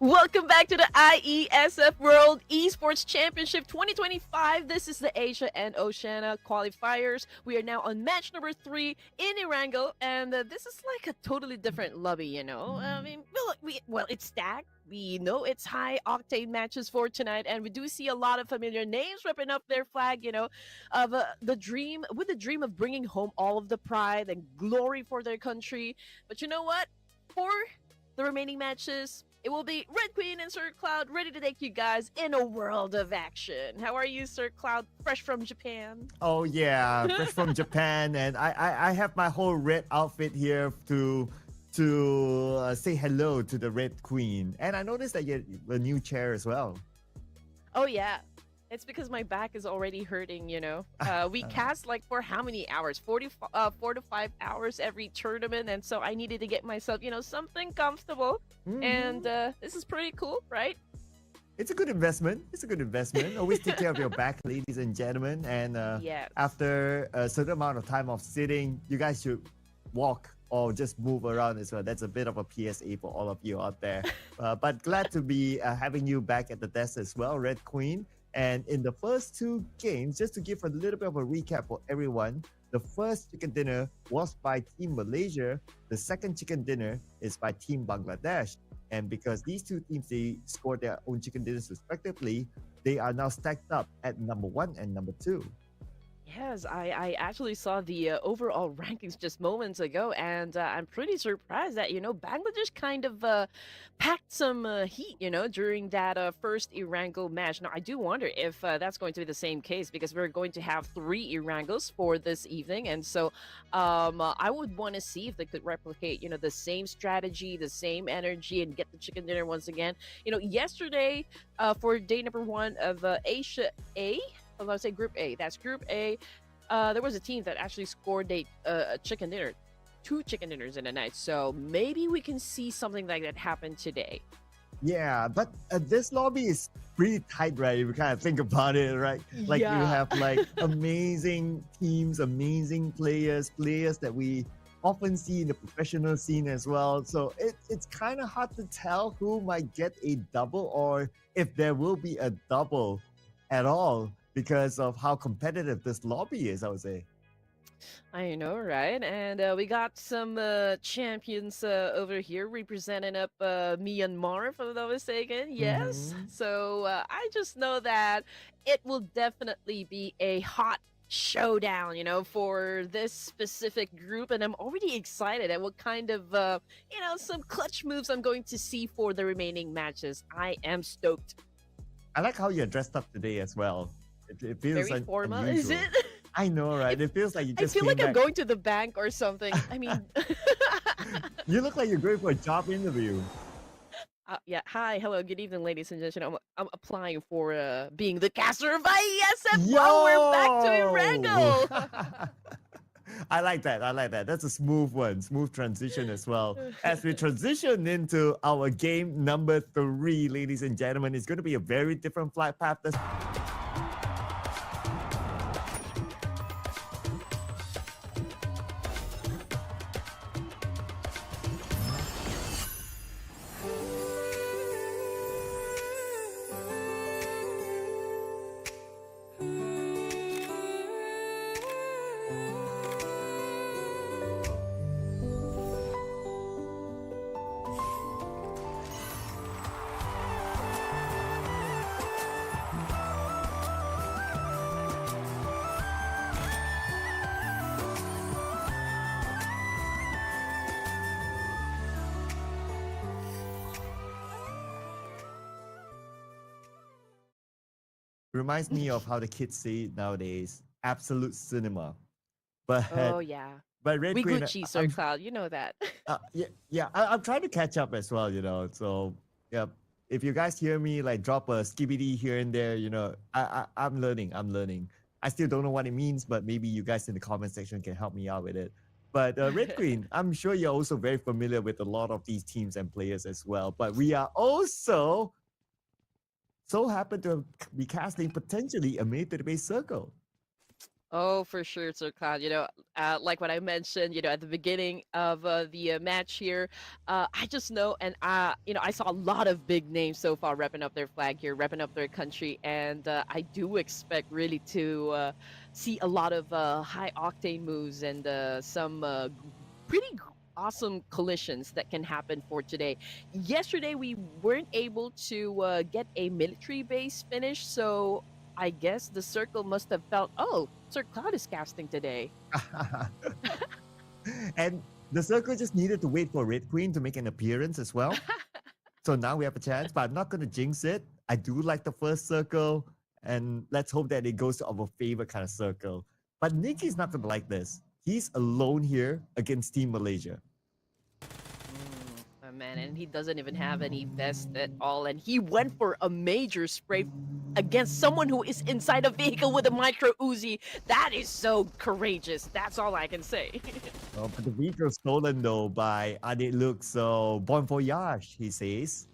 Welcome back to the IESF World Esports Championship 2025. This is the Asia and Oceania qualifiers. We are now on match number 3 in Erangel, and this is like a totally different lobby, you know? I mean, well, it's stacked. We know it's high octane matches for tonight, and we do see a lot of familiar names ripping up their flag, you know, of the dream of bringing home all of the pride and glory for their country. But you know what? For the remaining matches, it will be Red Queen and Sir Cloud ready to take you guys in a world of action. How are you, Sir Cloud? Fresh from Japan? Oh yeah, fresh from Japan, and I have my whole red outfit here to say hello to the Red Queen. And I noticed that you have a new chair as well. Oh yeah. It's because my back is already hurting, you know. We cast like for how many hours? 4 to 5 hours every tournament, and so I needed to get myself, you know, something comfortable. And this is pretty cool, right? It's a good investment. Always take care of your back, ladies and gentlemen. And Yes. after a certain amount of time of sitting, you guys should walk or just move around as well. That's a bit of a PSA for all of you out there. But glad to be having you back at the desk as well, Red Queen. And in the first 2 games, just to give a little bit of a recap for everyone, the first chicken dinner was by Team Malaysia. The second chicken dinner is by Team Bangladesh. And because these 2 teams, they scored their own chicken dinners respectively, they are now stacked up at number 1 and number 2. Yes, I actually saw the overall rankings just moments ago, and I'm pretty surprised that, you know, Bangladesh kind of packed some heat, you know, during that first Erangel match. Now, I do wonder if that's going to be the same case, because we're going to have 3 Erangels for this evening, and so I would want to see if they could replicate, you know, the same strategy, the same energy, and get the chicken dinner once again. You know, yesterday for day number 1 of Asia A, let's say Group A. That's Group A. There was a team that actually scored a chicken dinner, 2 chicken dinners in a night. So maybe we can see something like that happen today. Yeah, but this lobby is pretty tight, right? If you kind of think about it, right? Like you have like amazing teams, amazing players that we often see in the professional scene as well. So it's kind of hard to tell who might get a double or if there will be a double at all, because of how competitive this lobby is, I would say. I know, right? And we got some champions over here representing up Myanmar, if I'm not mistaken. Yes. So I just know that it will definitely be a hot showdown, you know, for this specific group. And I'm already excited at what kind of, you know, some clutch moves I'm going to see for the remaining matches. I am stoked. I like how you're dressed up today as well. It feels Very formal, is unusual. it? I know, right? It feels like you I just feel came like I'm back. going to the bank or something. I mean, You look like you're going for a job interview. yeah. Hi, hello, good evening, ladies and gentlemen. I'm applying for being the caster of IESF. Wow, we're back to Erangel. I like that. That's a smooth one. Smooth transition as well. As we transition into our game number 3, ladies and gentlemen, it's going to be a very different flight path. Reminds me of how the kids say it nowadays. Absolute cinema. But Oh yeah, Red we Queen, Gucci, Sir Cloud. You know that. I'm trying to catch up as well, you know. So yeah, if you guys hear me like drop a skibidi here and there, you know, I'm learning. I still don't know what it means, but maybe you guys in the comment section can help me out with it. But Red Queen, I'm sure you're also very familiar with a lot of these teams and players as well. But we are also so happen to be casting potentially a mid to the base circle. Oh, for sure, Sir Cloud. Like what I mentioned, at the beginning of the match here, I just know, and I saw a lot of big names so far repping up their flag here, repping up their country, and I do expect really to see a lot of high octane moves and some pretty awesome collisions that can happen for today. Yesterday, we weren't able to get a military base finish, so I guess the circle must have felt, oh, Sir Cloud is casting today. And the circle just needed to wait for Red Queen to make an appearance as well. So now we have a chance, but I'm not going to jinx it. I do like the first circle, and let's hope that it goes to our favorite kind of circle. But Nikki's not going to like this. He's alone here against Team Malaysia. Oh, man, and he doesn't even have any vest at all, and he went for a major spray against someone who is inside a vehicle with a micro Uzi. That is so courageous. That's all I can say. Oh, but the vehicle stolen though by Adik Luke, so bon voyage, he says.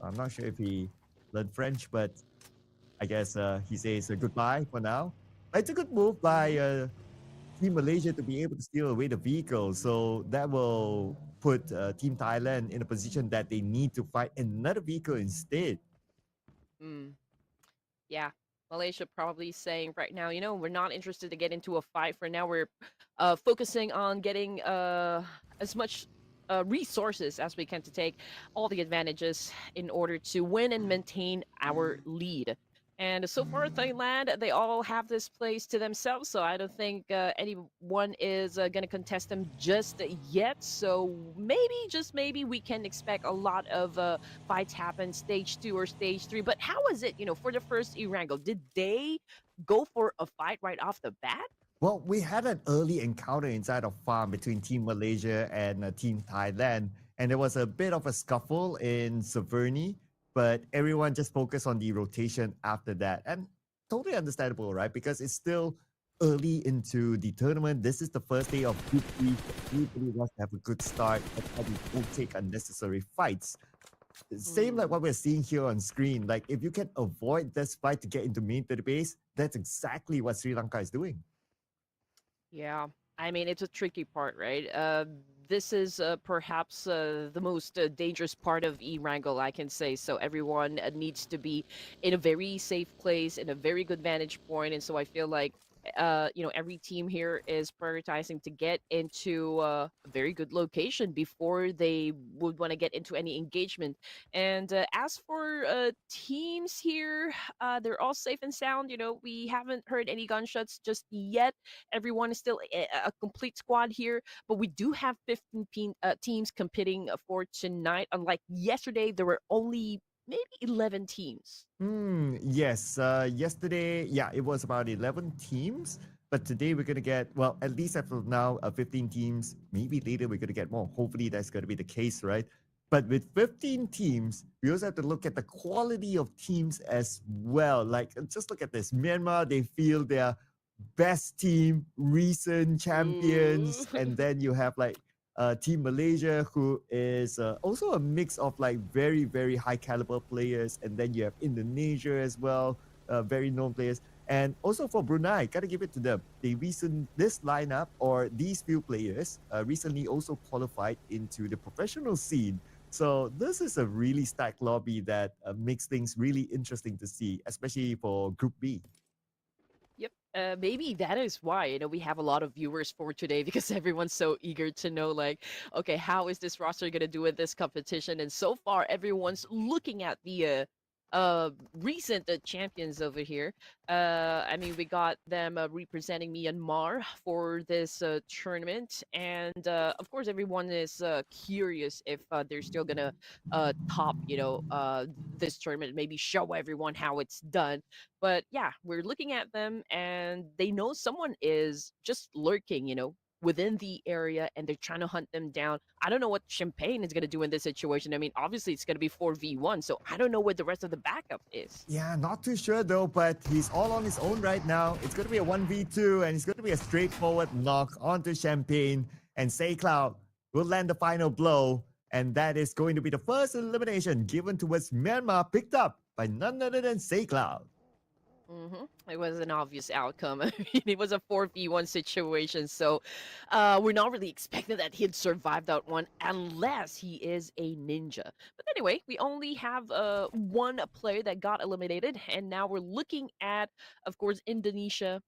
I'm not sure if he learned French, but I guess he says goodbye for now. But it's a good move by Team Malaysia to be able to steal away the vehicle, so that will put Team Thailand in a position that they need to fight another vehicle instead. Mm. Yeah, Malaysia probably saying right now, we're not interested to get into a fight for now. We're focusing on getting as much resources as we can to take all the advantages in order to win and maintain our lead. And so far, Thailand, they all have this place to themselves, so I don't think anyone is going to contest them just yet. So maybe, just maybe, we can expect a lot of fights happen stage 2 or stage 3. But how was it, for the first Erangel? Did they go for a fight right off the bat? Well, we had an early encounter inside of farm between Team Malaysia and Team Thailand, and there was a bit of a scuffle in Severny, but everyone just focused on the rotation after that. And totally understandable, right? Because it's still early into the tournament. This is the first day of Group 3. Everybody wants to have a good start. That's why we don't take unnecessary fights. Same like what we're seeing here on screen. Like, if you can avoid this fight to get into main database, that's exactly what Sri Lanka is doing. Yeah, I mean, it's a tricky part, right? This is perhaps the most dangerous part of Erangel, I can say. So everyone needs to be in a very safe place, in a very good vantage point, and so I feel like every team here is prioritizing to get into a very good location before they would want to get into any engagement. And as for teams here, they're all safe and sound. We haven't heard any gunshots just yet. Everyone is still a complete squad here, but we do have 15 teams competing for tonight. Unlike yesterday, there were only maybe 11 teams. Yes. Yesterday, yeah, it was about 11 teams. But today we're going to get, well, at least as of now, 15 teams. Maybe later we're going to get more. Hopefully that's going to be the case, right? But with 15 teams, we also have to look at the quality of teams as well. Like, just look at this. Myanmar, they feel their best team, recent champions. And then you have like Team Malaysia, who is also a mix of like very, very high caliber players. And then you have Indonesia as well, very known players. And also for Brunei, gotta give it to them. This lineup or these few players recently also qualified into the professional scene. So this is a really stacked lobby that makes things really interesting to see, especially for Group B. Yep. Maybe that is why, we have a lot of viewers for today because everyone's so eager to know, like, okay, how is this roster going to do in this competition? And so far, everyone's looking at the recent champions over here. I mean, we got them representing Myanmar for this tournament, and of course, everyone is curious if they're still gonna top, this tournament, maybe show everyone how it's done. But yeah, we're looking at them, and they know someone is just lurking, within the area, and they're trying to hunt them down. I don't know what Champagne is going to do in this situation. I mean, obviously it's going to be 4v1, so I don't know what the rest of the backup is. Yeah, not too sure though, but he's all on his own right now. It's going to be a 1v2, and it's going to be a straightforward knock onto Champagne, and Cloud will land the final blow, and that is going to be the first elimination given towards Myanmar, picked up by none other than Cloud. It was an obvious outcome. I mean, it was a 4v1 situation, so we're not really expecting that he'd survive that one unless he is a ninja. But anyway, we only have one player that got eliminated, and now we're looking at, of course, Indonesia.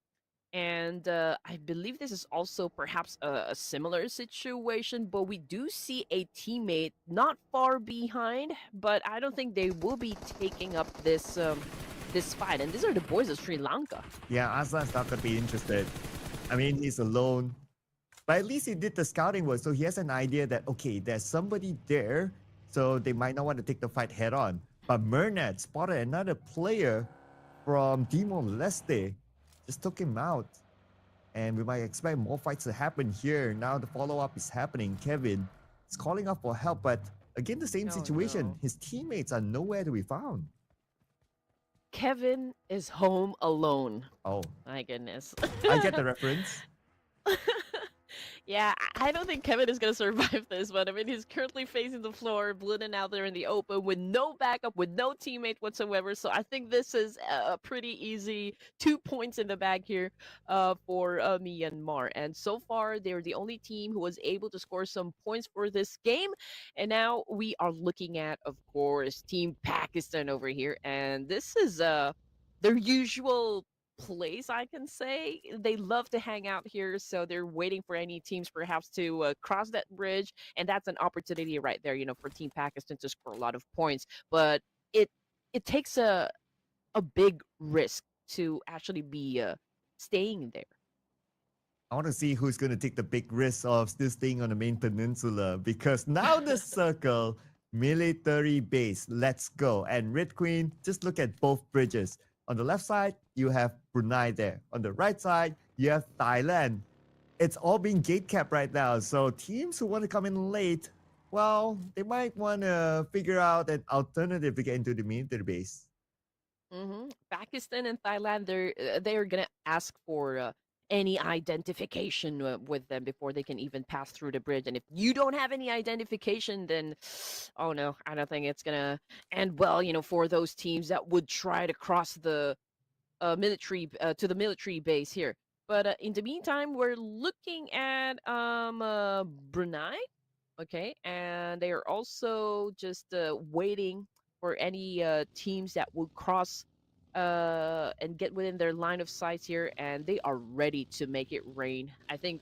And I believe this is also perhaps a similar situation, but we do see a teammate not far behind, but I don't think they will be taking up this fight. And these are the boys of Sri Lanka. Yeah, Aslan's not gonna be interested. I mean, he's alone. But at least he did the scouting work, so he has an idea that okay, there's somebody there, so they might not want to take the fight head on. But Mernat spotted another player from Timor Leste, just took him out. And we might expect more fights to happen here. Now the follow-up is happening. Kevin is calling out for help, but again, the same Oh, situation. no. His teammates are nowhere to be found. Kevin is home alone. Oh, My goodness. I get the reference. Yeah, I don't think Kevin is going to survive this one. I mean, he's currently facing the floor, bleeding out there in the open with no backup, with no teammate whatsoever. So I think this is a pretty easy 2 points in the bag here for Myanmar. And so far, they're the only team who was able to score some points for this game. And now we are looking at, of course, Team Pakistan over here. And this is their usual place, I can say. They love to hang out here, so they're waiting for any teams perhaps to cross that bridge, and that's an opportunity right there, for Team Pakistan to score a lot of points. But it it takes a big risk to actually be staying there. I want to see who's going to take the big risk of still staying on the main peninsula because now the circle military base. Let's go. And Red Queen, just look at both bridges. On the left side, you have Brunei there. On the right side, you have Thailand. It's all being gate capped right now. So teams who want to come in late, well, they might want to figure out an alternative to get into the military base. Pakistan and Thailand, they're gonna ask for any identification with them before they can even pass through the bridge. And if you don't have any identification, then oh no, I don't think it's gonna end well. For those teams that would try to cross the military to the military base here. But in the meantime, we're looking at Brunei. Okay, and they are also just waiting for any teams that will cross and get within their line of sight here, and they are ready to make it rain. I think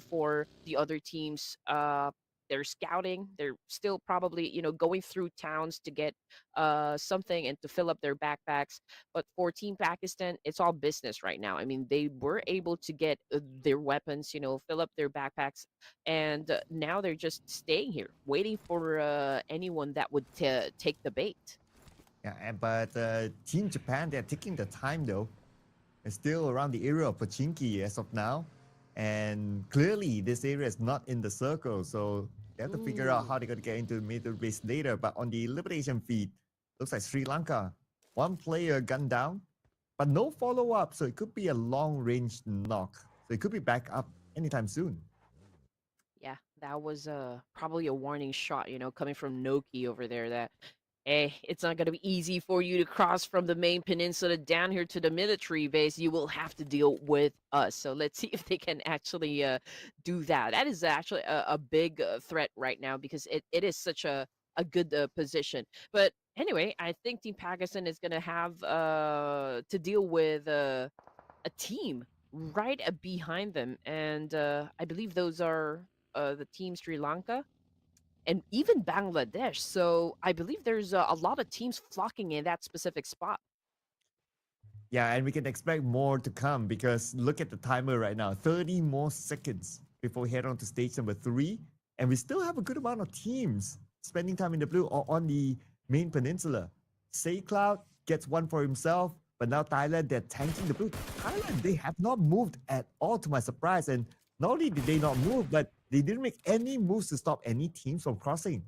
for the other teams, they're scouting. They're still probably going through towns to get something and to fill up their backpacks. But for Team Pakistan, it's all business right now. I mean, they were able to get their weapons, fill up their backpacks, and now they're just staying here, waiting for anyone that would take the bait. Yeah, but Team Japan, they're taking the time though. It's still around the area of Pochinki as of now. And clearly, this area is not in the circle. So they have to figure out how they're going to get into the military base later. But on the elimination feed, looks like Sri Lanka. One player gunned down, but no follow-up. So it could be a long-range knock. So it could be back up anytime soon. Yeah, that was probably a warning shot, coming from Noki over there that hey, it's not going to be easy for you to cross from the main peninsula down here to the military base. You will have to deal with us. So let's see if they can actually do that. That is actually a big threat right now because it is such a good position. But anyway, I think Team Pakistan is going to have to deal with a team right behind them. And I believe those are the Team Sri Lanka and even Bangladesh. So I believe there's a lot of teams flocking in that specific spot. Yeah, and we can expect more to come because look at the timer right now 30 more seconds before we head on to stage number 3. And we still have a good amount of teams spending time in the blue or on the main peninsula. Say Cloud gets one for himself, but now Thailand, they're tanking the blue. Thailand, they have not moved at all to my surprise. And not only did they not move, but they didn't make any moves to stop any teams from crossing.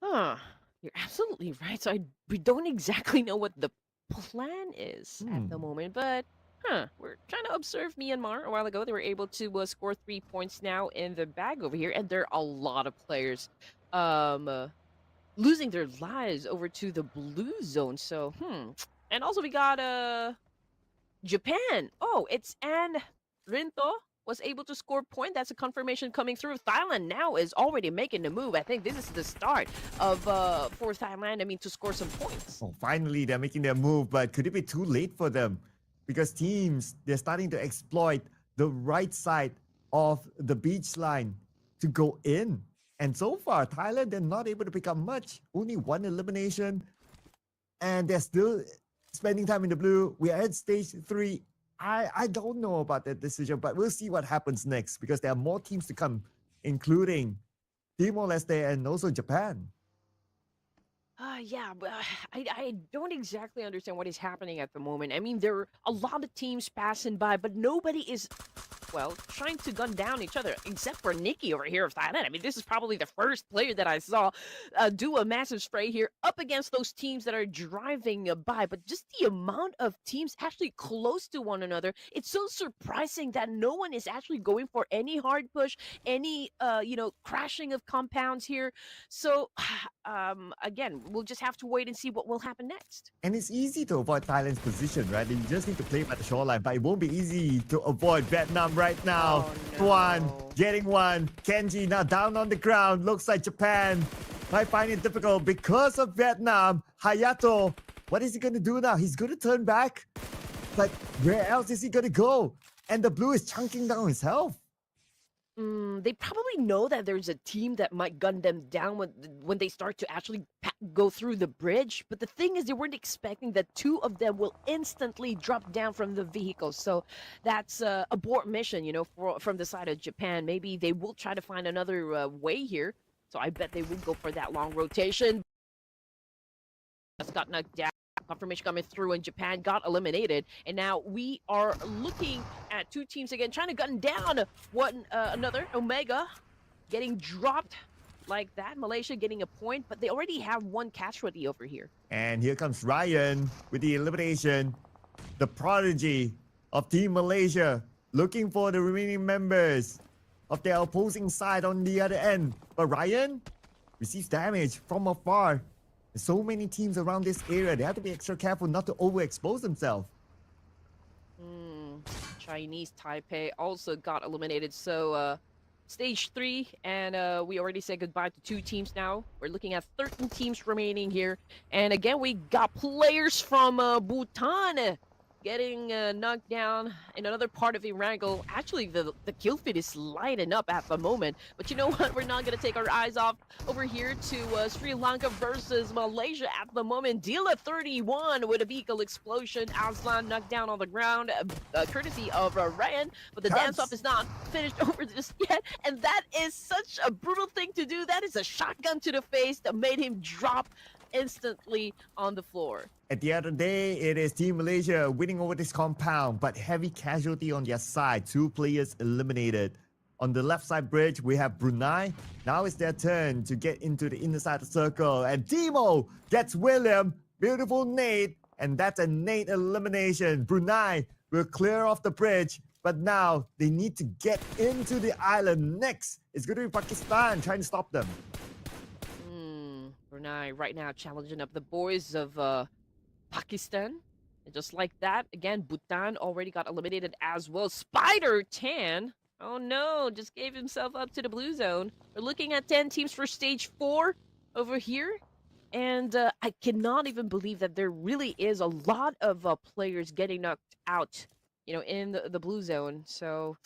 Huh. You're absolutely right. So we don't exactly know what the plan is at the moment, but we're trying to observe Myanmar. A while ago, they were able to score 3 points now in the bag over here, and there are a lot of players losing their lives over to the blue zone. So, and also we got Japan. Oh, it's Anne Rinto was able to score point. That's a confirmation coming through. Thailand now is already making the move. I think this is the start of for Thailand. I mean, to score some points. Oh, finally, they're making their move, but could it be too late for them? Because teams, they're starting to exploit the right side of the beach line to go in. And so far, Thailand, they're not able to pick up much. Only one elimination. And they're still spending time in the blue. We are at stage 3. I don't know about that decision, but we'll see what happens next because there are more teams to come, including Timor-Leste and also Japan. Yeah, but I don't exactly understand what is happening at the moment. I mean, there are a lot of teams passing by, but nobody is, well, trying to gun down each other, except for Nikki over here of Thailand. I mean, this is probably the first player that I saw do a massive spray here up against those teams that are driving by. But just the amount of teams actually close to one another, it's so surprising that no one is actually going for any hard push, any, crashing of compounds here. So, again, we'll just have to wait and see what will happen next. And it's easy to avoid Thailand's position, right? You just need to play by the shoreline, but it won't be easy to avoid Vietnam right now. Oh, Tuan no. getting one. Kenji now down on the ground. Looks like Japan might find it difficult because of Vietnam. Hayato, what is he going to do now? He's going to turn back. But where else is he going to go? And the blue is chunking down his health. They probably know that there's a team that might gun them down when they start to actually go through the bridge. But the thing is, they weren't expecting that 2 of them will instantly drop down from the vehicle. So that's abort mission, from the side of Japan. Maybe they will try to find another way here. So I bet they will go for that long rotation. Just got knocked down. Confirmation coming through, and Japan got eliminated. And now we are looking at 2 teams again, trying to gun down another. Omega getting dropped like that. Malaysia getting a point, but they already have 1 casualty over here. And here comes Ryan with the elimination. The prodigy of Team Malaysia looking for the remaining members of their opposing side on the other end. But Ryan receives damage from afar. There's so many teams around this area. They have to be extra careful not to overexpose themselves. Chinese Taipei also got eliminated. So stage 3, and we already said goodbye to 2 teams now. We're looking at 13 teams remaining here. And again, we got players from Bhutan getting knocked down in another part of the wrangle. Actually, the kill feed is lighting up at the moment. But you know what? We're not going to take our eyes off over here to Sri Lanka versus Malaysia at the moment. Dila 31 with a vehicle explosion. Aslan knocked down on the ground, courtesy of Ryan. But the dance-off is not finished over just yet. And that is such a brutal thing to do. That is a shotgun to the face that made him drop instantly on the floor. At the end of the day, it is Team Malaysia winning over this compound, but heavy casualty on their side. 2 players eliminated. On the left side bridge, we have Brunei. Now it's their turn to get into the inner side of the circle. And Timo gets William. Beautiful nade. And that's a nade elimination. Brunei will clear off the bridge. But now they need to get into the island. Next, it's going to be Pakistan trying to stop them. Brunei right now challenging up the boys of Pakistan. And just like that, again, Bhutan already got eliminated as well. Spider Tan, oh no, just gave himself up to the blue zone. We're looking at 10 teams for stage 4 over here. And I cannot even believe that there really is a lot of players getting knocked out, in the blue zone. So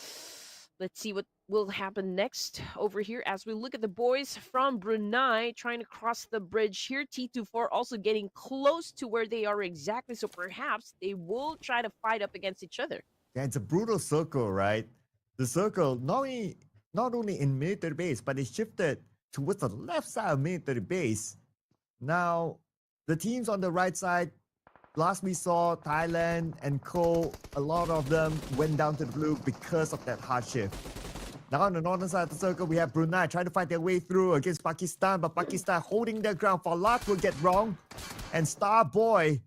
let's see what will happen next over here as we look at the boys from Brunei trying to cross the bridge here. T24 also getting close to where they are exactly, so perhaps they will try to fight up against each other. Yeah, it's a brutal circle, right? The circle not only in military base, but it shifted towards the left side of military base. Now, the teams on the right side, last we saw Thailand and Co, a lot of them went down to the blue because of that hard shift. Now on the northern side of the circle, we have Brunei trying to fight their way through against Pakistan, but Pakistan holding their ground. Falat will get wrong. And Star Boy,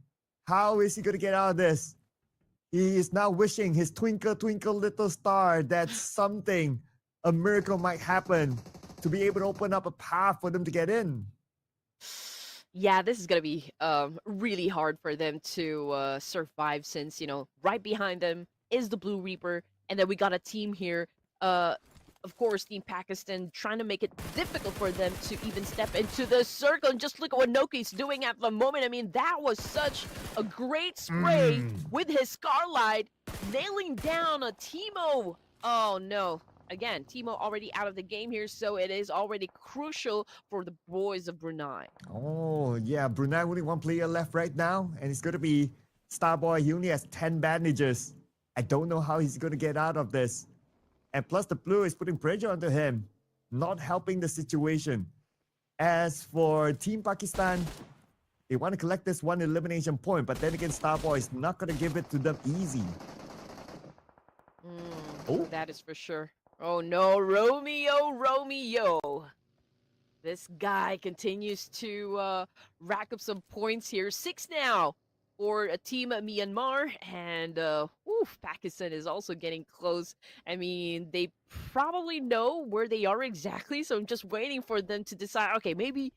how is he going to get out of this? He is now wishing his twinkle, twinkle, little star that something, a miracle might happen to be able to open up a path for them to get in. Yeah, this is gonna be really hard for them to survive since right behind them is the Blue Reaper, and then we got a team here. Uh, of course, Team Pakistan trying to make it difficult for them to even step into the circle. And just look at what Noki's doing at the moment. I mean, that was such a great spray with his Scarlight, nailing down a Timo. Oh no. Again, Timo already out of the game here, so it is already crucial for the boys of Brunei. Oh, yeah. Brunei only one player left right now, and it's going to be Starboy. He only has 10 bandages. I don't know how he's going to get out of this. And plus, the blue is putting pressure onto him, not helping the situation. As for Team Pakistan, they want to collect this one elimination point, but then again, Starboy is not going to give it to them easy. Oh. That is for sure. Oh no, Romeo. This guy continues to rack up some points here. 6 now for a team Myanmar, and Pakistan is also getting close. I mean, they probably know where they are exactly, so I'm just waiting for them to decide, okay, maybe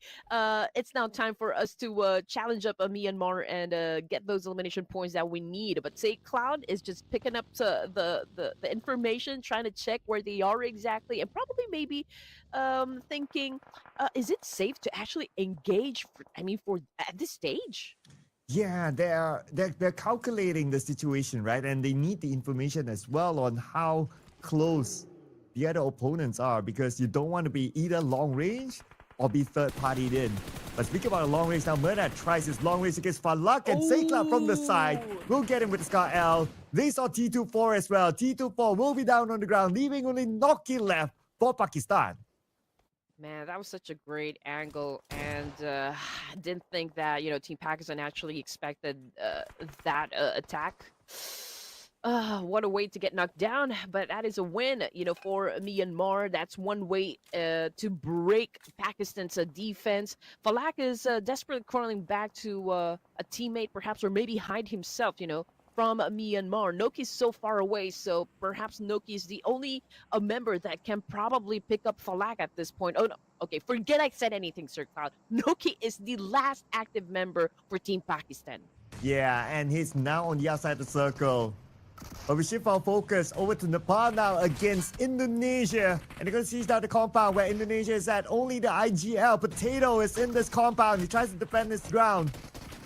it's now time for us to challenge up Myanmar and get those elimination points that we need. But say Cloud is just picking up the information, trying to check where they are exactly, and probably maybe thinking, is it safe to actually engage for at this stage? Yeah, they're calculating the situation, right? And they need the information as well on how close the other opponents are, because you don't want to be either long range or be third partied in. But speaking about a long range now, Murder tries his long range against Falak, and Seikla from the side will get him with the Scar L. They saw T24 as well. T24 will be down on the ground, leaving only Noki left for Pakistan. Man, that was such a great angle, and I didn't think that Team Pakistan actually expected that attack. What a way to get knocked down, but that is a win, for Myanmar. That's one way to break Pakistan's defense. Falak is desperately crawling back to a teammate, perhaps, or maybe hide himself, from Myanmar. Noki's so far away, so perhaps Noki is the only member that can probably pick up Falak at this point. Oh, no. Okay, forget I said anything, Sir Cloud. Noki is the last active member for Team Pakistan. Yeah, and he's now on the outside of the circle. But we shift our focus over to Nepal now against Indonesia. And they're going to siege down the compound where Indonesia is at. Only the IGL Potato is in this compound. He tries to defend his ground.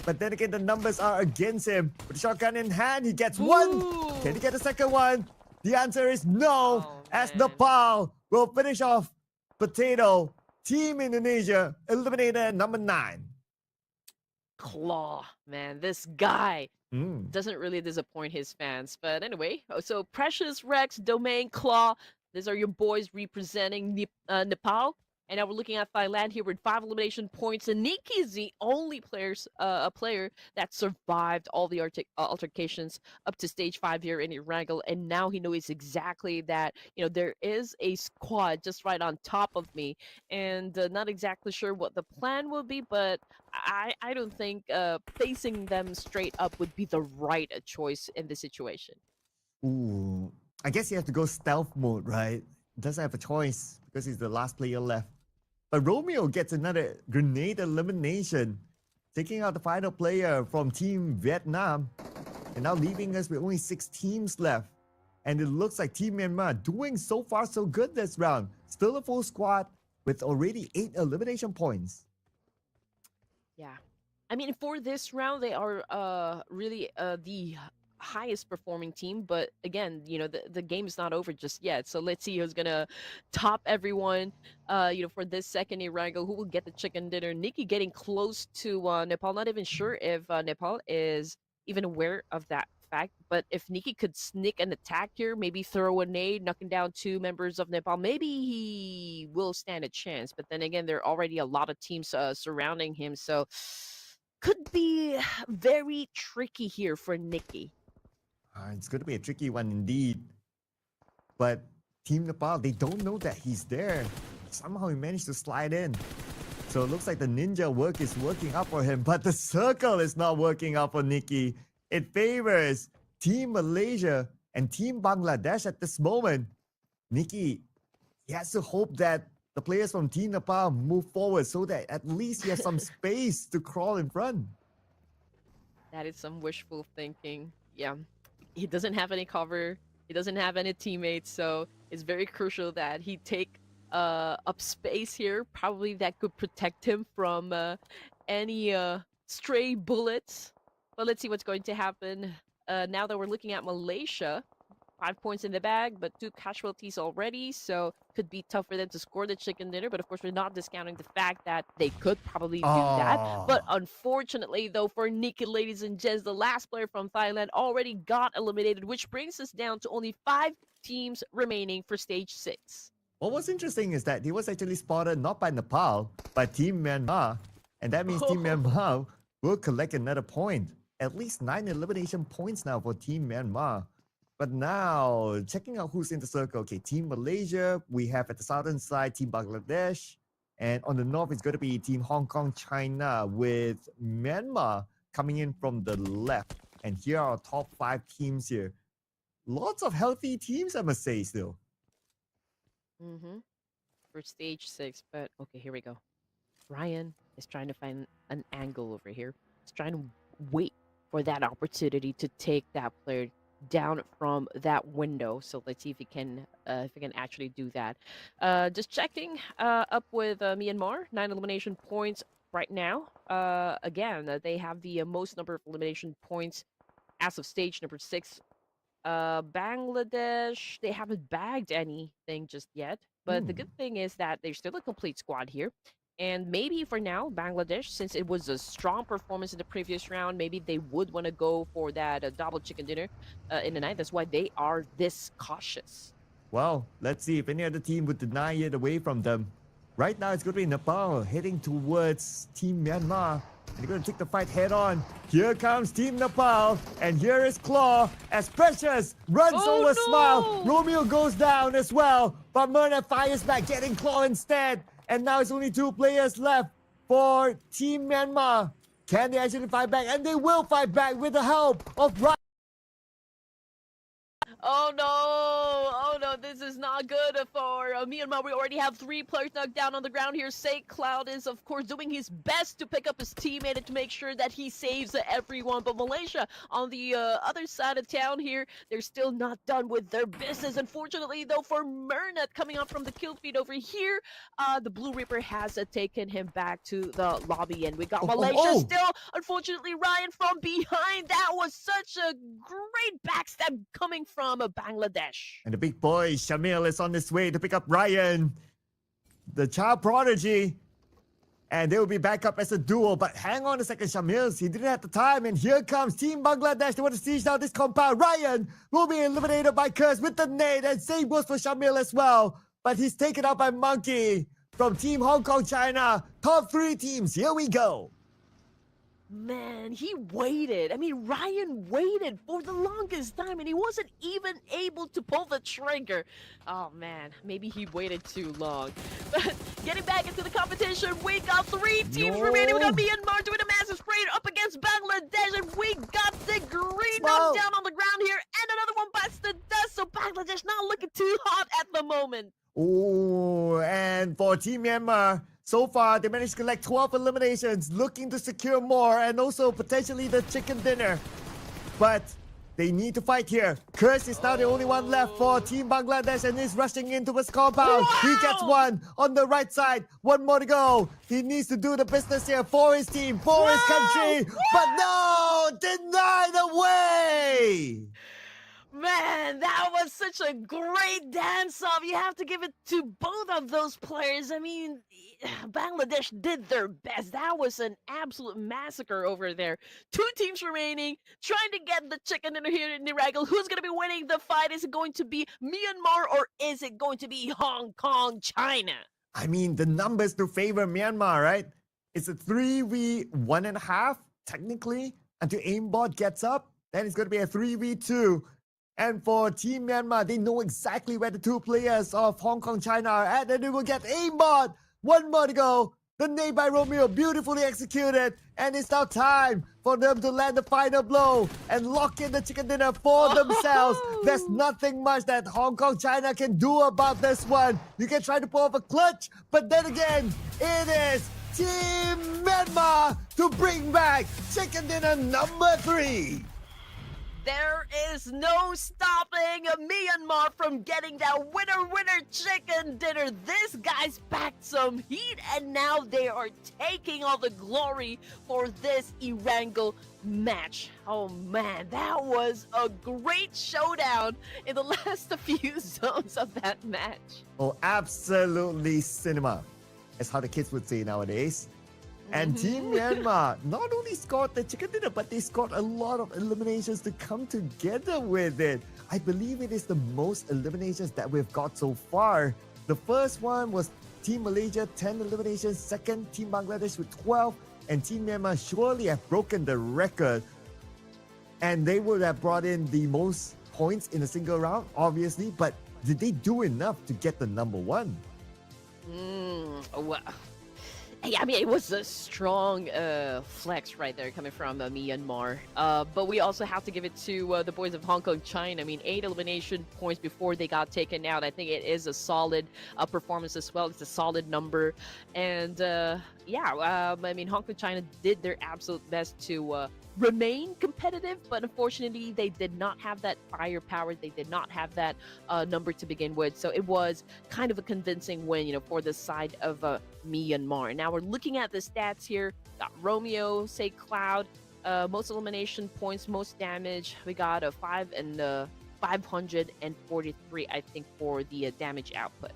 But then again, the numbers are against him. With the shotgun in hand, he gets one. Can he get a second one? The answer is no. As Nepal will finish off Potato. Team Indonesia eliminated at number 9. Claw, man, this guy doesn't really disappoint his fans. But anyway, so Precious, Rex, Domain, Claw, these are your boys representing Nepal. And now we're looking at Thailand here with 5 elimination points. And Nikki is the only player that survived all the altercations up to stage 5 here in Erangel. And now he knows exactly that, there is a squad just right on top of me. And not exactly sure what the plan will be, but I don't think facing them straight up would be the right choice in this situation. Ooh, I guess you have to go stealth mode, right? Doesn't have a choice because he's the last player left. But Romeo gets another grenade elimination, taking out the final player from Team Vietnam, and now leaving us with only 6 teams left. And it looks like Team Myanmar doing so far so good this round. Still a full squad with already 8 elimination points. Yeah. I mean, for this round, they are really the highest performing team, but again, the game is not over just yet, so let's see who's gonna top everyone for this second Erangel. Who will get the chicken dinner? Nikki getting close to Nepal. Not even sure if Nepal is even aware of that fact, but if Nikki could sneak an attack here, maybe throw a nade, knocking down 2 members of Nepal, maybe he will stand a chance. But then again, there are already a lot of teams surrounding him, so could be very tricky here for Nikki. It's going to be a tricky one indeed. But Team Nepal, they don't know that he's there. Somehow he managed to slide in. So it looks like the ninja work is working out for him, but the circle is not working out for Nikki. It favors Team Malaysia and Team Bangladesh at this moment. Nikki, he has to hope that the players from Team Nepal move forward so that at least he has some space to crawl in front. That is some wishful thinking. Yeah. He doesn't have any cover. He doesn't have any teammates, so it's very crucial that he take up space here, probably that could protect him from any stray bullets. But let's see what's going to happen. Now that we're looking at Malaysia, 5 points in the bag, but 2 casualties already, so could be tough for them to score the chicken dinner. But of course, we're not discounting the fact that they could probably do that. But unfortunately, though, for Nikki, ladies and gents, the last player from Thailand already got eliminated, which brings us down to only 5 teams remaining for stage 6. What was interesting is that he was actually spotted not by Nepal, by Team Myanmar. And that means Team Myanmar will collect another point. At least 9 elimination points now for Team Myanmar. But now, checking out who's in the circle. Okay, Team Malaysia, we have at the southern side Team Bangladesh. And on the north, it's going to be Team Hong Kong, China, with Myanmar coming in from the left. And here are our top 5 teams here. Lots of healthy teams, I must say, still. For stage 6, but okay, here we go. Ryan is trying to find an angle over here. He's trying to wait for that opportunity to take that player down from that window. So let's see if he can actually do that. Just checking up with Myanmar, 9 elimination points right now. Again, they have the most number of elimination points as of stage number 6. Bangladesh, they haven't bagged anything just yet. But the good thing is that there's still a complete squad here. And maybe for now, Bangladesh, since it was a strong performance in the previous round, maybe they would want to go for that double chicken dinner in the night. That's why they are this cautious. Well, let's see if any other team would deny it away from them. Right now, it's going to be Nepal heading towards Team Myanmar. And they're going to take the fight head on. Here comes Team Nepal. And here is Claw as Precious runs over Smile. Romeo goes down as well. But Myrna fires back, getting Claw instead. And now it's only 2 players left for Team Myanmar. Can they actually fight back? And they will fight back with the help of Ryan. Oh no, this is not good for Myanmar. We already have 3 players knocked down on the ground here. Saint Cloud is, of course, doing his best to pick up his teammate and to make sure that he saves everyone. But Malaysia, on the other side of town here, they're still not done with their business. Unfortunately, though, for Mernat coming up from the kill feed over here, the Blue Reaper has taken him back to the lobby. And we got Malaysia still. Unfortunately, Ryan from behind. That was such a great backstab coming from Bangladesh. And the big boy, Shamil, is on his way to pick up Ryan, the child prodigy. And they will be back up as a duo. But hang on a second, Shamil. He didn't have the time. And here comes Team Bangladesh. They want to siege down this compound. Ryan will be eliminated by Curse with the nade. And same goes for Shamil as well. But he's taken out by Monkey from Team Hong Kong, China. Top 3 teams. Here we go. Man, he waited. I mean, Ryan waited for the longest time, and he wasn't even able to pull the trigger. Oh, man, maybe he waited too long. But getting back into the competition, we got 3 teams remaining. We got Myanmar doing a massive spray up against Bangladesh, and we got the green knocked down on the ground here, and another one bites the dust, so Bangladesh not looking too hot at the moment. Oh, and for Team Myanmar, so far, they managed to collect 12 eliminations, looking to secure more and also potentially the chicken dinner. But they need to fight here. Curse is now the only one left for Team Bangladesh and is rushing into his compound. Wow! He gets one on the right side. 1 more to go. He needs to do the business here for his team, for his country. But no, denied away. Man, that was such a great dance-off. You have to give it to both of those players. I mean, Bangladesh did their best. That was an absolute massacre over there. 2 teams remaining, trying to get the chicken dinner here in Niragel. Who's going to be winning the fight? Is it going to be Myanmar or is it going to be Hong Kong, China? I mean, the numbers to favor Myanmar, right? It's a 3v1.5, technically, until aimbot gets up. Then it's going to be a 3v2. And for Team Myanmar, they know exactly where the 2 players of Hong Kong, China are at, and they will get aimbot. 1 more to go. The nade by Romeo, beautifully executed. And it's now time for them to land the final blow and lock in the chicken dinner for themselves. There's nothing much that Hong Kong, China can do about this one. You can try to pull off a clutch, but then again, it is Team Myanmar to bring back chicken dinner number 3. There is no stopping Myanmar from getting that winner chicken dinner. This guy's packed some heat, and now they are taking all the glory for this Erangel match. Oh man, that was a great showdown in the last few zones of that match. Oh, absolutely cinema. That's how the kids would say nowadays. And Team Myanmar not only scored the chicken dinner, but they scored a lot of eliminations to come together with it. I believe it is the most eliminations that we've got so far. The first one was Team Malaysia, 10 eliminations. Second, Team Bangladesh with 12. And Team Myanmar surely have broken the record. And they would have brought in the most points in a single round, obviously. But did they do enough to get the number 1? Well, I mean, it was a strong flex right there coming from Myanmar. But we also have to give it to the boys of Hong Kong, China. I mean, 8 elimination points before they got taken out. I think it is a solid performance as well. It's a solid number. And I mean, Hong Kong, China did their absolute best to remain competitive, but unfortunately they did not have that firepower. They did not have that number to begin with, so it was kind of a convincing win, you know, for the side of Myanmar. Now we're looking at the stats here. Got Romeo, say Cloud, most elimination points, most damage. We got a 543, I think, for the damage output.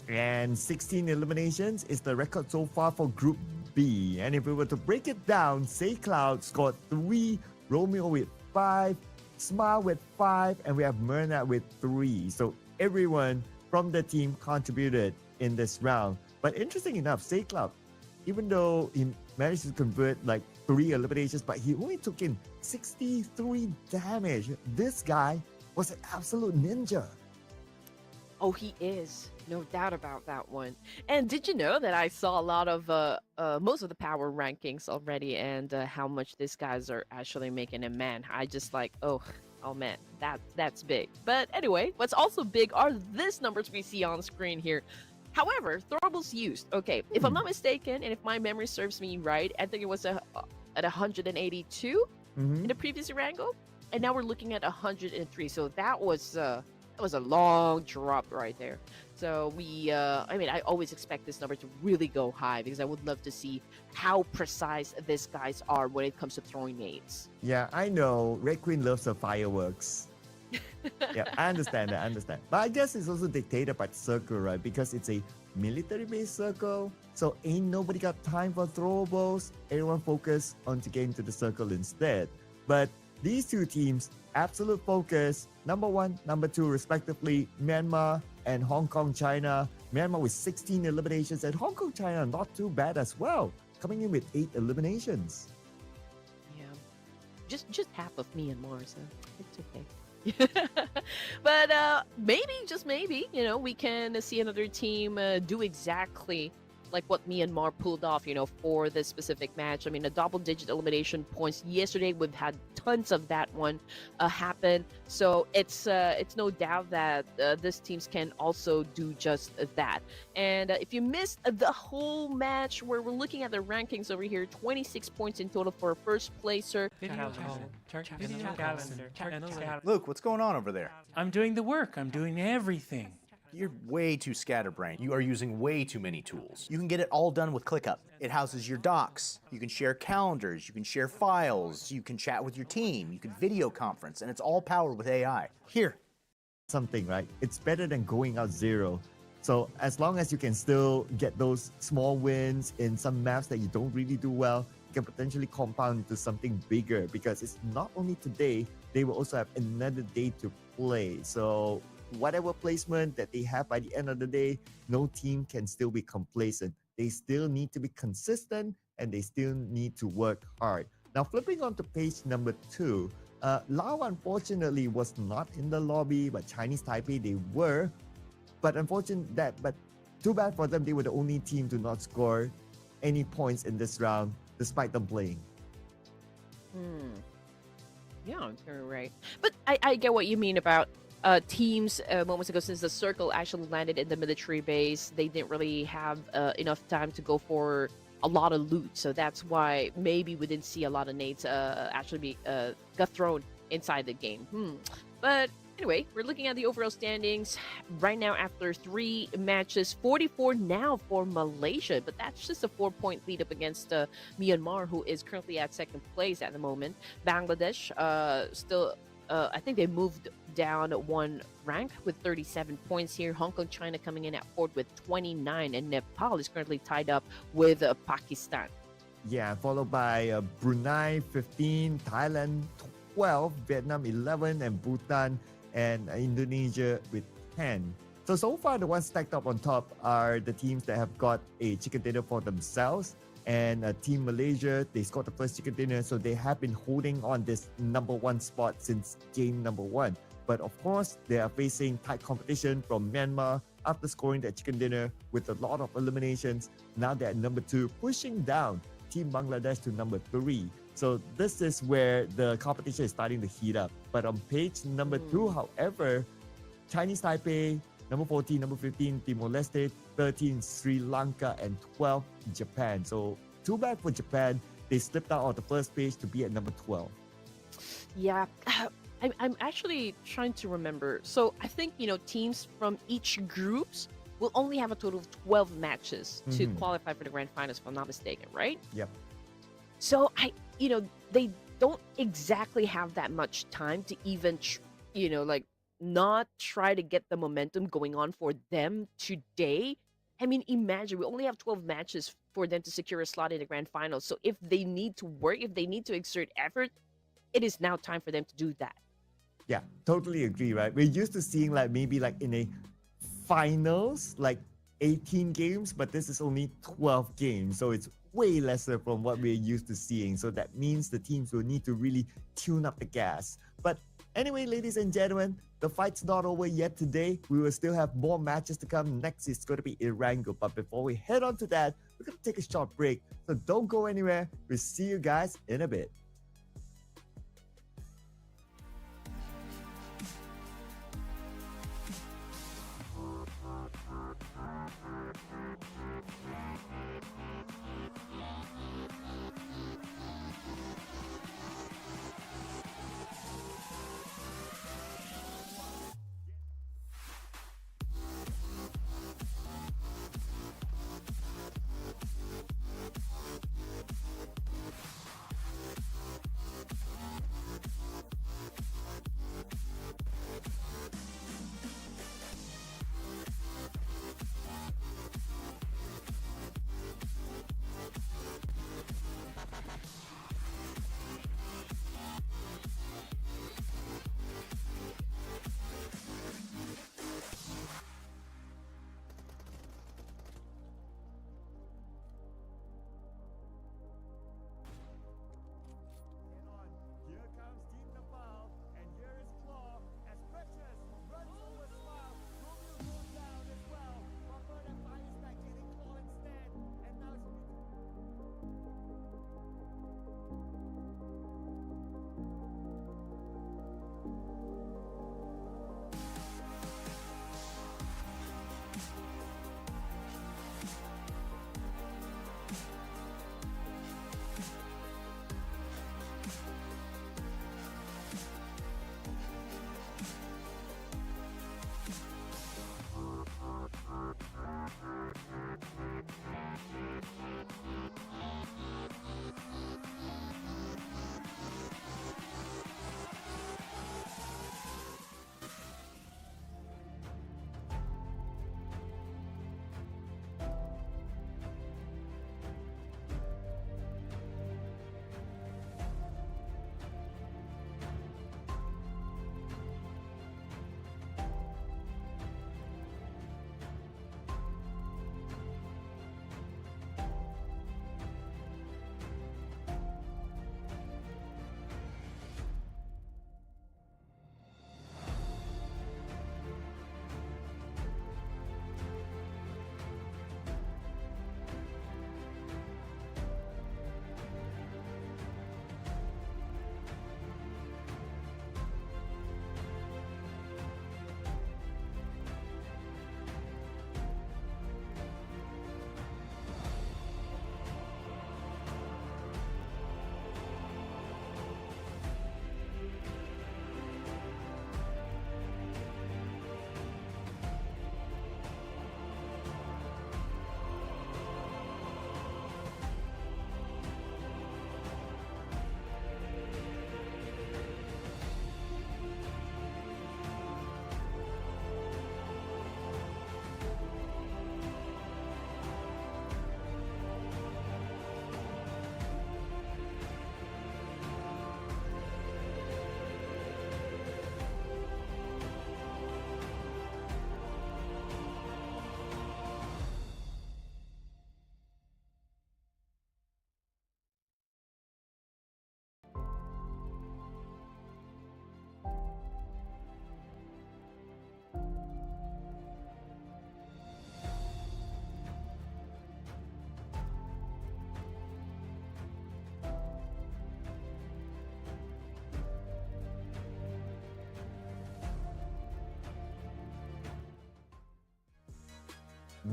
And 16 eliminations is the record so far for Group B. And if we were to break it down, Say Cloud scored 3, Romeo with 5, Smile with 5, and we have Myrna with 3. So everyone from the team contributed in this round. But interesting enough, Say Cloud, even though he managed to convert like 3 eliminations, but he only took in 63 damage. This guy was an absolute ninja. Oh, he is. No doubt about that one. And did you know that I saw a lot of most of the power rankings already, and how much these guys are actually making? And man, I just like, oh man, that's big. But anyway, what's also big are these numbers we see on screen here. However, throwables used. Okay, if I'm not mistaken, and if my memory serves me right, I think it was at 182 in the previous Erangel, and now we're looking at 103. So that was a long drop right there. So I mean, I always expect this number to really go high because I would love to see how precise these guys are when it comes to throwing nades. Yeah, I know. Red Queen loves her fireworks. Yeah, I understand. But I guess it's also dictated by the circle, right? Because it's a military-based circle. So ain't nobody got time for throwables. Everyone focus on to get into the circle instead. But these two teams, absolute focus. Number 1, number 2, respectively, Myanmar and Hong Kong, China. Myanmar with 16 eliminations, and Hong Kong, China not too bad as well, coming in with 8 eliminations. Yeah, just half of Myanmar, so it's okay. But maybe, just maybe, you know, we can see another team do exactly like what Myanmar pulled off, you know, for this specific match. I mean, a double-digit elimination points. Yesterday, we've had tons of that one happen. So it's no doubt that these teams can also do just that. And if you missed the whole match, where we're looking at the rankings over here, 26 points in total for a first placer. Luke, what's going on over there? I'm doing the work. I'm doing everything. You're way too scatterbrained. You are using way too many tools. You can get it all done with ClickUp. It houses your docs. You can share calendars. You can share files. You can chat with your team. You can video conference, and it's all powered with AI. Here. Something, right? It's better than going out 0. So as long as you can still get those small wins in some maps that you don't really do well, you can potentially compound into something bigger, because it's not only today, they will also have another day to play. So whatever placement that they have by the end of the day, no team can still be complacent. They still need to be consistent, and they still need to work hard. Now, flipping on to page number 2, Lao unfortunately was not in the lobby, but Chinese Taipei, they were. But too bad for them, they were the only team to not score any points in this round, despite them playing. Hmm. Yeah, you're right. But I get what you mean about teams moments ago, since the circle actually landed in the military base. They didn't really have enough time to go for a lot of loot. So that's why maybe we didn't see a lot of nades actually be got thrown inside the game. But anyway, we're looking at the overall standings right now after 3 matches. 44 now for Malaysia, but that's just a 4-point lead up against Myanmar, who is currently at second place at the moment. Bangladesh still, I think they moved down 1 rank with 37 points here. Hong Kong, China coming in at fourth with 29, and Nepal is currently tied up with Pakistan. Yeah, followed by Brunei 15, Thailand 12, Vietnam 11, and Bhutan and Indonesia with 10. So far, the ones stacked up on top are the teams that have got a chicken dinner for themselves. And Team Malaysia, they scored the first chicken dinner, so they have been holding on this number 1 spot since game number 1. But of course, they are facing tight competition from Myanmar after scoring their chicken dinner with a lot of eliminations. Now they're at number 2, pushing down Team Bangladesh to number 3. So this is where the competition is starting to heat up. But on page number 2, however, Chinese Taipei, number 14, number 15, Timor-Leste, 13, Sri Lanka, and 12, Japan. So too bad for Japan. They slipped out of the first page to be at number 12. Yeah, I'm actually trying to remember. So I think, teams from each groups will only have a total of 12 matches to qualify for the grand finals, if I'm not mistaken, right? Yep. So they don't exactly have that much time to even, not try to get the momentum going on for them today. I mean, imagine we only have 12 matches for them to secure a slot in the grand final. So if they need to work, if they need to exert effort, it is now time for them to do that. Yeah, totally agree, right? We're used to seeing maybe in a finals, 18 games, but this is only 12 games. So it's way lesser from what we're used to seeing. So that means the teams will need to really tune up the gas. But anyway, ladies and gentlemen, the fight's not over yet today. We will still have more matches to come. Next is going to be Irango. But before we head on to that, we're going to take a short break. So don't go anywhere. We'll see you guys in a bit.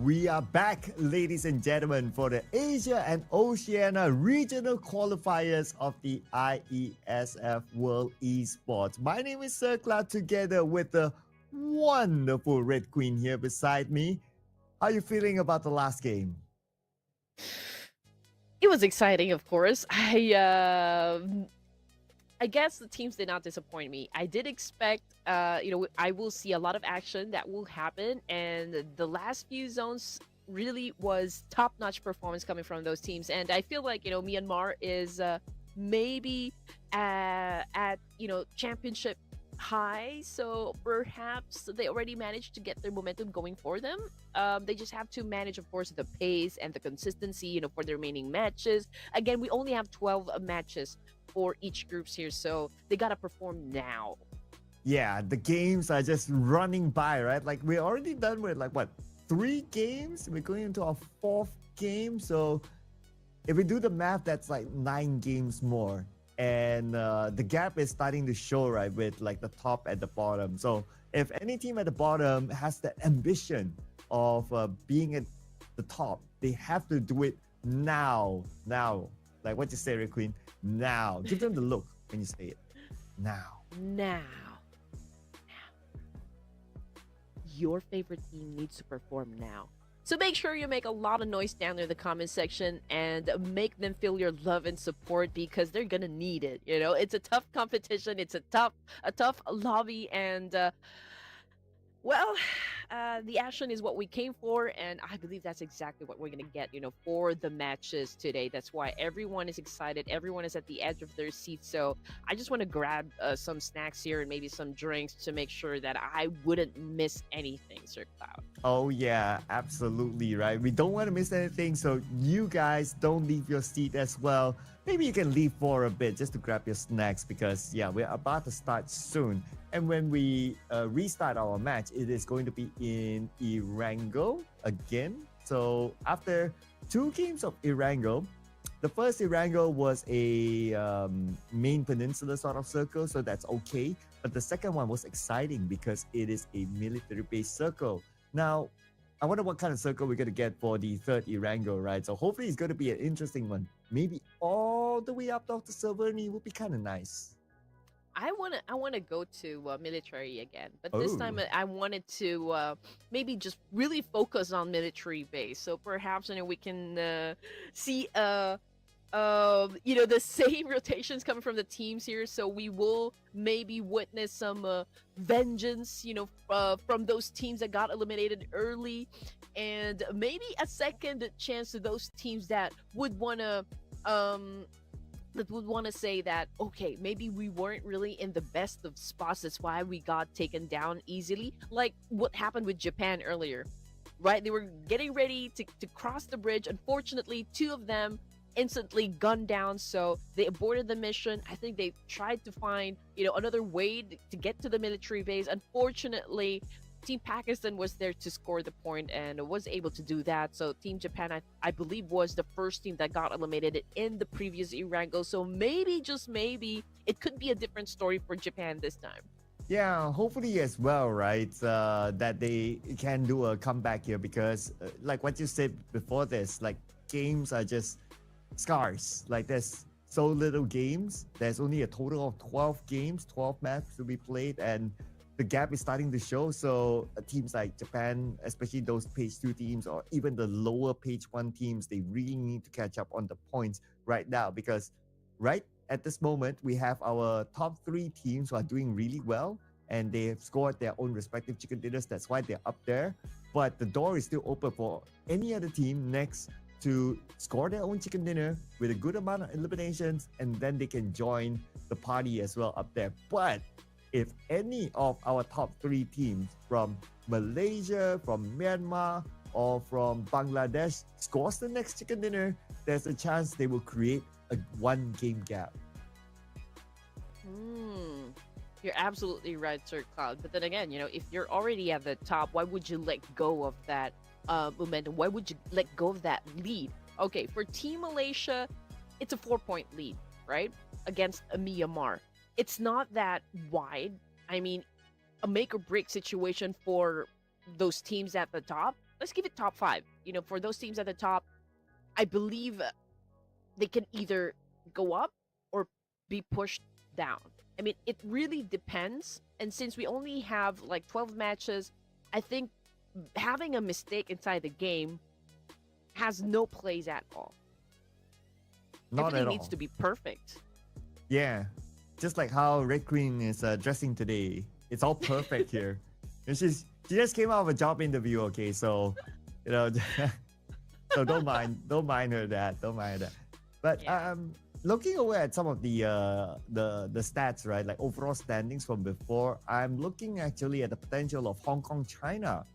We are back, ladies and gentlemen, for the Asia and Oceania regional qualifiers of the IESF World Esports. My name is Sir Cloud, together with the wonderful Red Queen here beside me. How are you feeling about the last game? It was exciting, of course. I guess the teams did not disappoint me. I did expect, I will see a lot of action that will happen, and the last few zones really was top-notch performance coming from those teams. And I feel like, Myanmar is maybe at championship high, so perhaps they already managed to get their momentum going for them. They just have to manage, of course, the pace and the consistency, for the remaining matches. Again, we only have 12 matches for each groups here, so they gotta perform now. Yeah, the games are just running by, right? Like, we're already done with, 3 games? We're going into our 4th game, so if we do the math, that's like 9 games more. And the gap is starting to show, right, with the top at the bottom. So if any team at the bottom has the ambition of being at the top, they have to do it now. Like what you say, Red Queen, now. Give them the look when you say it. Now. Your favorite team needs to perform now. So make sure you make a lot of noise down there in the comment section and make them feel your love and support, because they're gonna need it. It's a tough competition. It's a tough lobby, and the action is what we came for, and I believe that's exactly what we're gonna get, for the matches today. That's why everyone is excited. Everyone is at the edge of their seat. So I just want to grab some snacks here and maybe some drinks to make sure that I wouldn't miss anything, Sir Cloud. Oh yeah, absolutely, right? We don't want to miss anything, so you guys don't leave your seat as well. Maybe you can leave for a bit just to grab your snacks, because yeah, we're about to start soon. And when we restart our match, it is going to be in Erangel again. So after 2 games of Erangel, the first Erangel was a main peninsula sort of circle, so that's okay. But the second one was exciting because it is a military-based circle. Now, I wonder what kind of circle we're going to get for the third Erangel, right? So hopefully it's going to be an interesting one. Maybe all the way up Dr. Silverny would be kind of nice. I wanna go to military again, but this time I wanted to maybe just really focus on military base. So perhaps we can see the same rotations coming from the teams here. So we will maybe witness some vengeance, from those teams that got eliminated early, and maybe a second chance to those teams that would wanna say that, okay, maybe we weren't really in the best of spots. That's why we got taken down easily. Like what happened with Japan earlier, right? They were getting ready to cross the bridge. Unfortunately, 2 of them instantly gunned down, so they aborted the mission. I think they tried to find, another way to get to the military base. Unfortunately, Team Pakistan was there to score the point and was able to do that. So Team Japan, I believe, was the first team that got eliminated in the previous Erangel. So maybe, just maybe, it could be a different story for Japan this time. Yeah, hopefully as well, right? That they can do a comeback here, because like what you said before this, like games are just scarce. Like there's so little games. There's only a total of 12 games, 12 matches to be played, and the gap is starting to show. So teams like Japan, especially those page 2 teams or even the lower page 1 teams, they really need to catch up on the points right now, because right at this moment we have our top 3 teams who are doing really well, and they have scored their own respective chicken dinners. That's why they're up there. But the door is still open for any other team next to score their own chicken dinner with a good amount of eliminations, and then they can join the party as well up there. But if any of our top 3 teams from Malaysia, from Myanmar, or from Bangladesh scores the next chicken dinner, there's a chance they will create a 1-game gap. You're absolutely right, Sir Cloud. But then again, if you're already at the top, why would you let go of that momentum? Why would you let go of that lead? Okay, for Team Malaysia, it's a 4-point lead, right? Against Myanmar. It's not that wide. I mean, a make or break situation for those teams at the top. let's give it top 5. For those teams at the top, I believe they can either go up or be pushed down. I mean, it really depends. And since we only have like 12 matches, I think having a mistake inside the game has no plays at all. Not Everything at needs all. to be perfect. Yeah, just like how Red Queen is dressing today. It's all perfect here. And she just came out of a job interview. Okay, so so don't mind her that. Don't mind her that. But Yeah. looking away at some of the stats, right? Like overall standings from before, I'm looking actually at the potential of Hong Kong, China.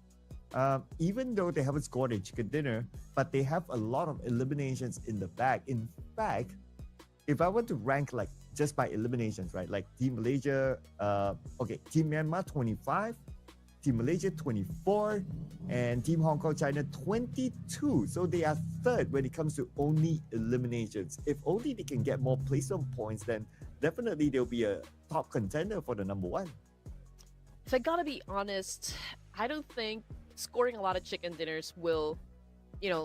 Even though they haven't scored a chicken dinner, but they have a lot of eliminations in the bag. In fact, if I were to rank like just by eliminations, right? Like Team Malaysia, Team Myanmar 25, Team Malaysia 24, and Team Hong Kong China 22. So they are third when it comes to only eliminations. If only they can get more placement points, then definitely they'll be a top contender for the number 1. If I gotta be honest, I don't think scoring a lot of chicken dinners will,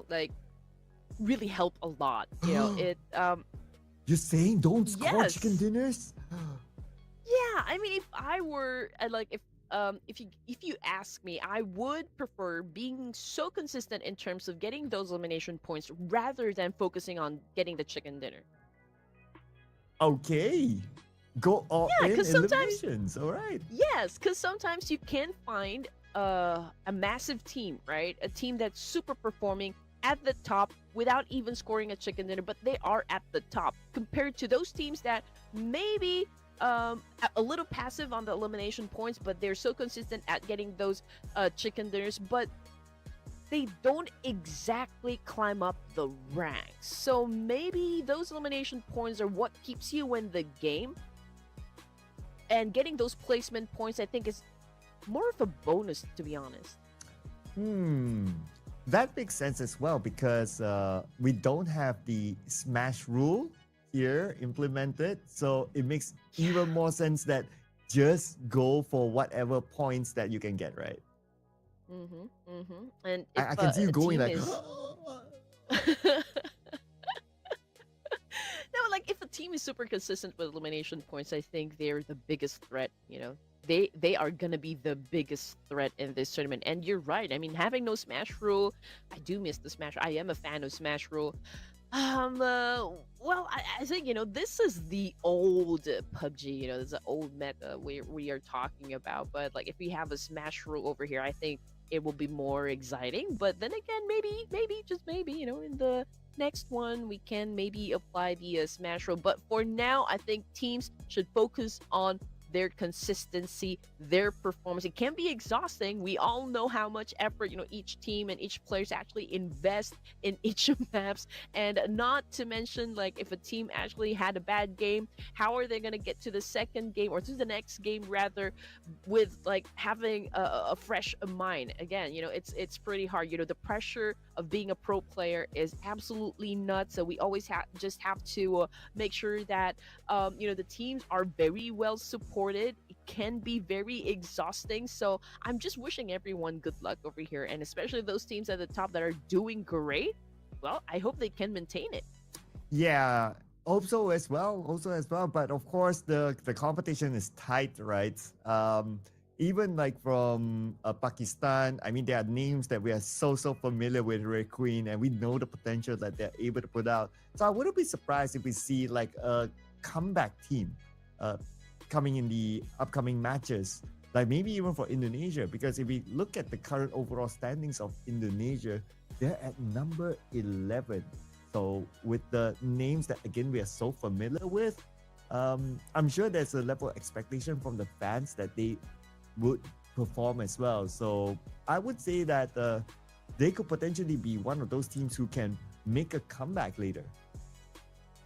like really help a lot. You're saying don't score Yes. chicken dinners? Yeah, I mean, if I were if you ask me, I would prefer being so consistent in terms of getting those elimination points rather than focusing on getting the chicken dinner. Okay. Go all Yeah, in 'cause sometimes- eliminations. All right. Yes, because sometimes you can find a massive team, right? A team that's super performing at the top without even scoring a chicken dinner, but they are at the top compared to those teams that maybe a little passive on the elimination points, but they're so consistent at getting those chicken dinners, but they don't exactly climb up the ranks. So maybe those elimination points are what keeps you in the game. And getting those placement points, I think, is more of a bonus, to be honest. That makes sense as well because we don't have the smash rule here implemented. So it makes even more sense that just go for whatever points that you can get, right? And if, I can see you a going team like, is... No, like if a team is super consistent with elimination points, I think they're the biggest threat. They are gonna be the biggest threat in this tournament. And you're right. I mean, having no smash rule, I do miss the smash. I am a fan of smash rule. Well, I think this is the old PUBG. This is an old meta we are talking about. But like, if we have a smash rule over here, I think it will be more exciting. But then again, maybe just maybe, in the next one we can maybe apply the smash rule. But for now, I think teams should focus on their consistency, their performance. It can be exhausting. We all know how much effort, each team and each players actually invest in each maps. And not to mention, like, if a team actually had a bad game, how are they going to get to the second game or to the next game rather with like having a fresh mind? Again, it's pretty hard. The pressure of being a pro player is absolutely nuts. So we always just have to make sure that the teams are very well supported. It can be very exhausting. So I'm just wishing everyone good luck over here, and especially those teams at the top that are doing great. Well, I hope they can maintain it. yeah, also as well. But of course, the competition is tight, right? Even like from Pakistan, I mean, there are names that we are so familiar with, Red Queen, and we know the potential that they're able to put out. So I wouldn't be surprised if we see like a comeback team coming in the upcoming matches, like maybe even for Indonesia, because if we look at the current overall standings of Indonesia, they're at number 11. So with the names that again we are so familiar with, I'm sure there's a level of expectation from the fans that they would perform as well. So I would say that they could potentially be one of those teams who can make a comeback later.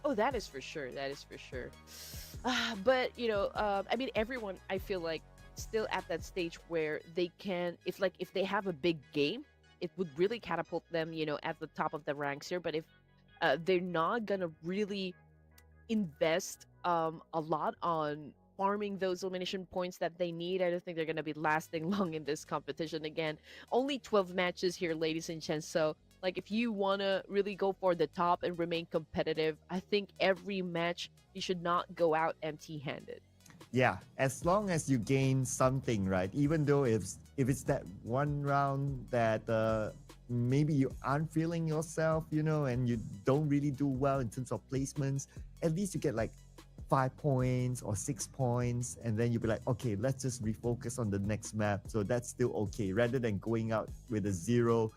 Oh, that is for sure. But I mean, everyone, I feel like, still at that stage where they can, if they have a big game, it would really catapult them, at the top of the ranks here. But if they're not gonna really invest a lot on farming those elimination points that they need. I don't think they're going to be lasting long in this competition again. Only 12 matches here, ladies and gents. So, like, if you want to really go for the top and remain competitive, I think every match you should not go out empty-handed. Yeah, as long as you gain something, right? Even though if it's that one round that maybe you aren't feeling yourself, and you don't really do well in terms of placements, at least you get like 5 points or 6 points, and then you'll be like, okay, let's just refocus on the next map. So that's still okay, rather than going out with a 0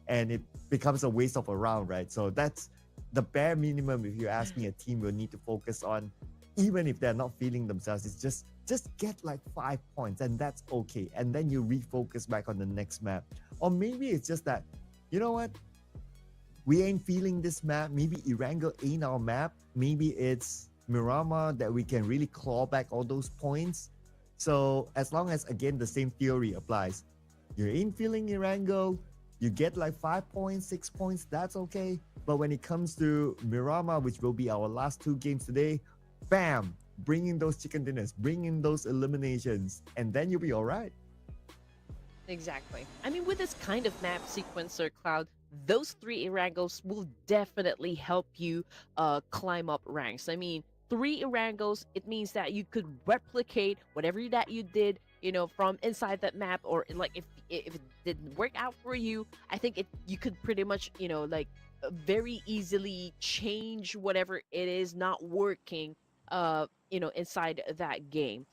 and it becomes a waste of a round, right? So that's the bare minimum if you ask me a team will need to focus on, even if they're not feeling themselves. It's just get like 5 points, and that's okay. And then you refocus back on the next map. Or maybe it's just that, you know what? We ain't feeling this map. Maybe Erangel ain't our map. Maybe it's Miramar that we can really claw back all those points. So as long as, again, the same theory applies, you ain't feeling Erangel, you get like 5 points, 6 points, that's okay. But when it comes to Miramar, which will be our last 2 games today, bam, bring in those chicken dinners, bring in those eliminations, and then you'll be all right. Exactly. I mean, with this kind of map sequencer, Cloud, those 3 Erangels will definitely help you climb up ranks. I mean, 3 Erangels, it means that you could replicate whatever that you did, from inside that map, or like if it didn't work out for you, I think you could pretty much, very easily change whatever it is not working, inside that game.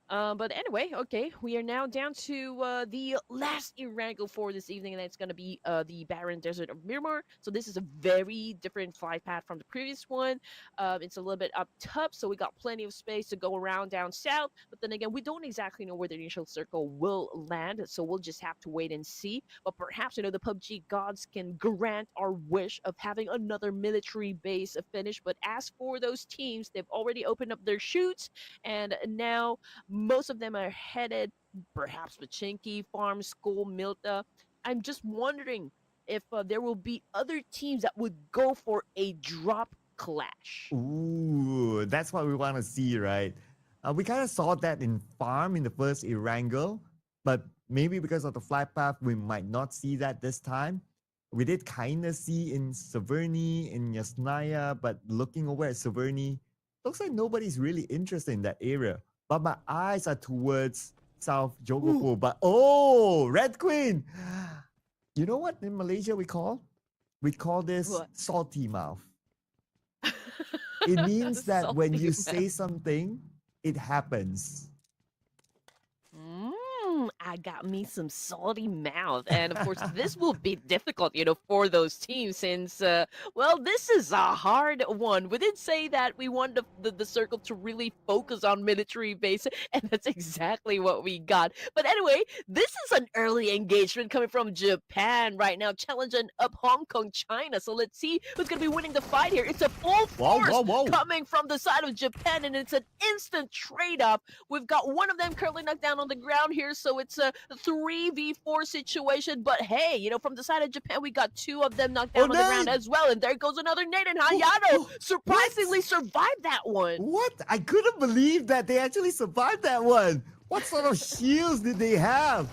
But anyway, okay, we are now down to the last Erangel for this evening, and it's going to be the Barren Desert of Miramar. So this is a very different flight path from the previous one. It's a little bit up top, so we got plenty of space to go around down south. But then again, we don't exactly know where the initial circle will land, so we'll just have to wait and see. But perhaps, the PUBG gods can grant our wish of having another military base finish. But as for those teams, they've already opened up their chutes, and now most of them are headed, perhaps Pachinki, Farm, School, Milta. I'm just wondering if there will be other teams that would go for a drop clash. Ooh, that's what we want to see, right? We kind of saw that in Farm in the first Erangel, but maybe because of the flight path, we might not see that this time. We did kind of see in Severny, in Yasnaya, but looking over at Severny, looks like nobody's really interested in that area. But my eyes are towards South Jogopo. But Red Queen! You know what in Malaysia we call? We call this What? salty mouth. It means that when Salty you mouth. say something, it happens. I got me some salty mouth. And of course, this will be difficult, for those teams since, this is a hard one. We did say that we want the circle to really focus on military base, and that's exactly what we got. But anyway, this is an early engagement coming from Japan right now, challenging up Hong Kong, China. So let's see who's going to be winning the fight here. It's a full force coming from the side of Japan, and it's an instant trade-off. We've got one of them currently knocked down on the ground here, so it's a 3v4 situation. But hey, from the side of Japan, we got 2 of them knocked down on the ground as well. And there goes another nade, and Hayato surprisingly survived that one. What? I couldn't believe that they actually survived that one. What sort of shields did they have?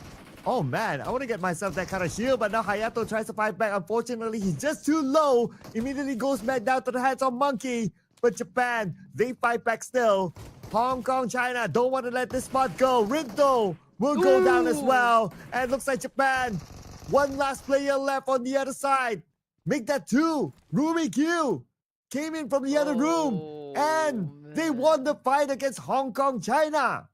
Oh man, I want to get myself that kind of shield, but now Hayato tries to fight back. Unfortunately, he's just too low. Immediately goes back down to the hands of Monkey. But Japan, they fight back still. Hong Kong, China don't want to let this spot go. Rinto will go down as well. And looks like Japan, one last player left on the other side. Make that 2. Ruby Q came in from the other room. And they won the fight against Hong Kong, China.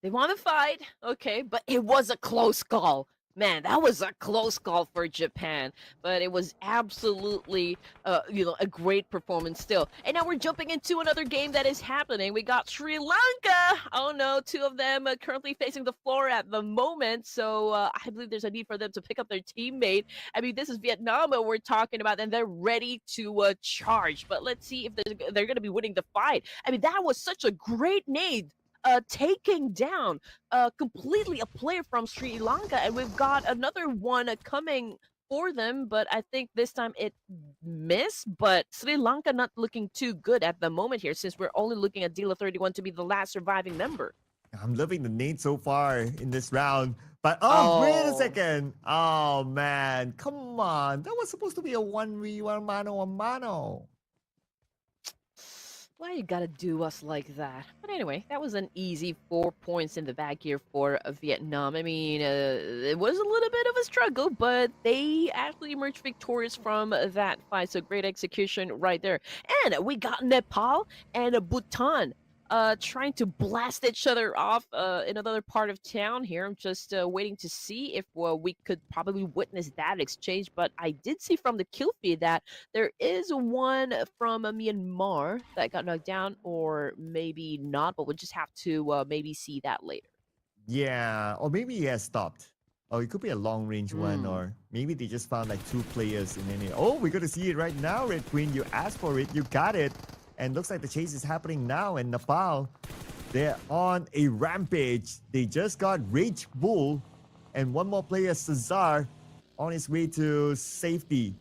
They want to fight, okay, but it was a close call. Man, that was a close call for Japan, but it was absolutely, a great performance still. And now we're jumping into another game that is happening. We got Sri Lanka. Oh no, 2 of them are currently facing the floor at the moment. So I believe there's a need for them to pick up their teammate. I mean, this is Vietnam we're talking about, and they're ready to charge. But let's see if they're going to be winning the fight. I mean, that was such a great nade. Taking down completely a player from Sri Lanka, and we've got another one coming for them, but I think this time it missed. But Sri Lanka not looking too good at the moment here, since we're only looking at Dealer 31 to be the last surviving member. I'm loving the nade so far in this round. But wait a Oh. second. Oh man, come on. That was supposed to be a 1v1 mano a mano. Why you gotta do us like that? But anyway, that was an easy 4 points in the bag here for Vietnam. I mean, it was a little bit of a struggle, but they actually emerged victorious from that fight. So great execution right there. And we got Nepal and Bhutan trying to blast each other off in another part of town here. I'm just waiting to see if we could probably witness that exchange. But I did see from the kill feed that there is one from Myanmar that got knocked down, or maybe not, but we'll just have to maybe see that later. Yeah, or maybe he has stopped. Or it could be a long range one, or maybe they just found like 2 players in any. Oh, we're gonna see it right now, Red Queen. You asked for it, you got it. And looks like the chase is happening now in Nepal. They're on a rampage. They just got Rage Bull and one more player, Cesar, on his way to safety.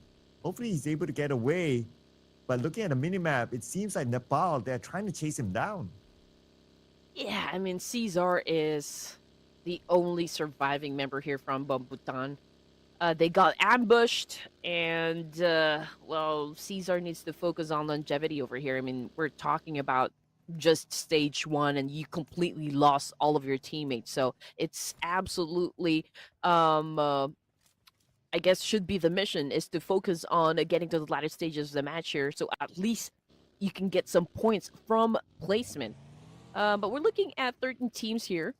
Hopefully he's able to get away. But looking at the minimap, it seems like Nepal, they're trying to chase him down. Yeah, I mean, Caesar is the only surviving member here from Bhutan. They got ambushed, and well, Caesar needs to focus on longevity over here. I mean, we're talking about just stage 1, and you completely lost all of your teammates. So it's absolutely, I guess, should be the mission is to focus on getting to the latter stages of the match here. So at least you can get some points from placement. But we're looking at 13 teams here.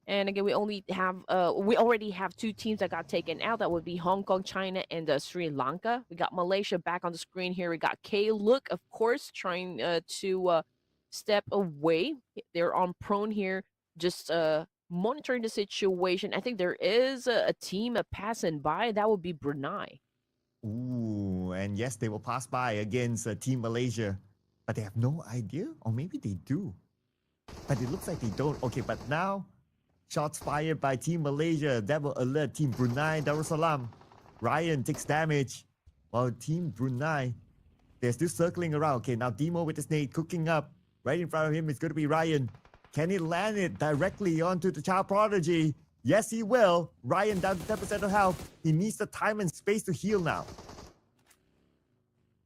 And again, we already have 2 teams that got taken out. That would be Hong Kong, China, and Sri Lanka. We got Malaysia back on the screen here. We got K-Look, of course, trying to step away. They're on prone here, just monitoring the situation. I think there is a team passing by. That would be Brunei. Ooh, and yes, they will pass by against Team Malaysia. But they have no idea, or maybe they do. But it looks like they don't. Okay, but now, shots fired by Team Malaysia. That will alert Team Brunei Darussalam. Ryan takes damage. While Team Brunei, they're still circling around. Okay, now Demo with the snake cooking up. Right in front of him is going to be Ryan. Can he land it directly onto the child prodigy? Yes, he will. Ryan down to 10% of health. He needs the time and space to heal now.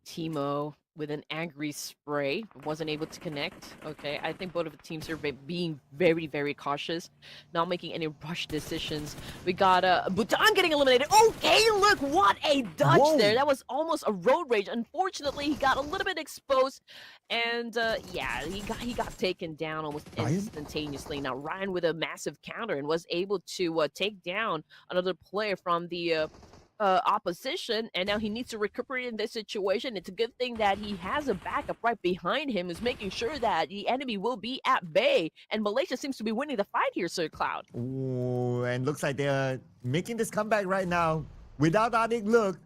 Timo with an angry spray, wasn't able to connect. Okay, I think both of the teams are being very, very cautious, not making any rush decisions. We got Bhutan getting eliminated. Okay, look, what a dodge. Whoa. There. That was almost a road rage. Unfortunately, he got a little bit exposed, and yeah, he got taken down almost instantaneously. Now Ryan with a massive counter and was able to take down another player from the opposition, and now he needs to recuperate in this situation. It's a good thing that he has a backup right behind him, who's making sure that the enemy will be at bay, and Malaysia seems to be winning the fight here, Sir Cloud. Ooh, and looks like they're making this comeback right now. Without Adik, look,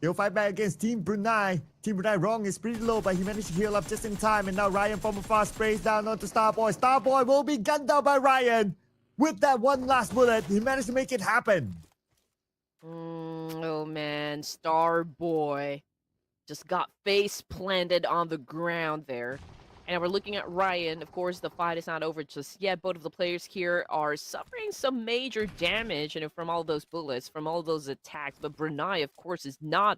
they'll fight back against Team Brunei. Team Brunei wrong is pretty low, but he managed to heal up just in time, and now Ryan from afar sprays down onto Starboy. Starboy will be gunned down by Ryan. With that one last bullet, he managed to make it happen. Oh man, Starboy just got face planted on the ground there. And we're looking at Ryan. Of course, the fight is not over just yet. Both of the players here are suffering some major damage, you know, from all those bullets, from all those attacks. But Brunei, of course, is not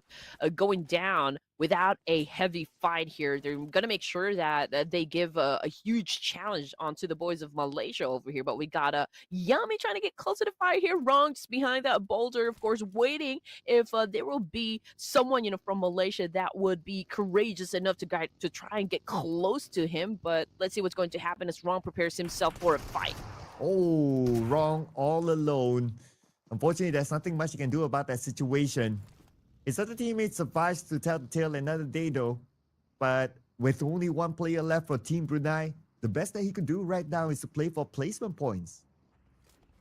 going down without a heavy fight here. They're going to make sure that they give a huge challenge onto the boys of Malaysia over here. But we got Yami trying to get close to the fire here. Wrong, just behind that boulder, of course, waiting if there will be someone, you know, from Malaysia that would be courageous enough to try and get close to him. But let's see what's going to happen as Wrong prepares himself for a fight. Oh, Wrong all alone. Unfortunately, there's nothing much you can do about that situation. His other teammate survives to tell the tale another day though. But with only one player left for Team Brunei, the best that he could do right now is to play for placement points.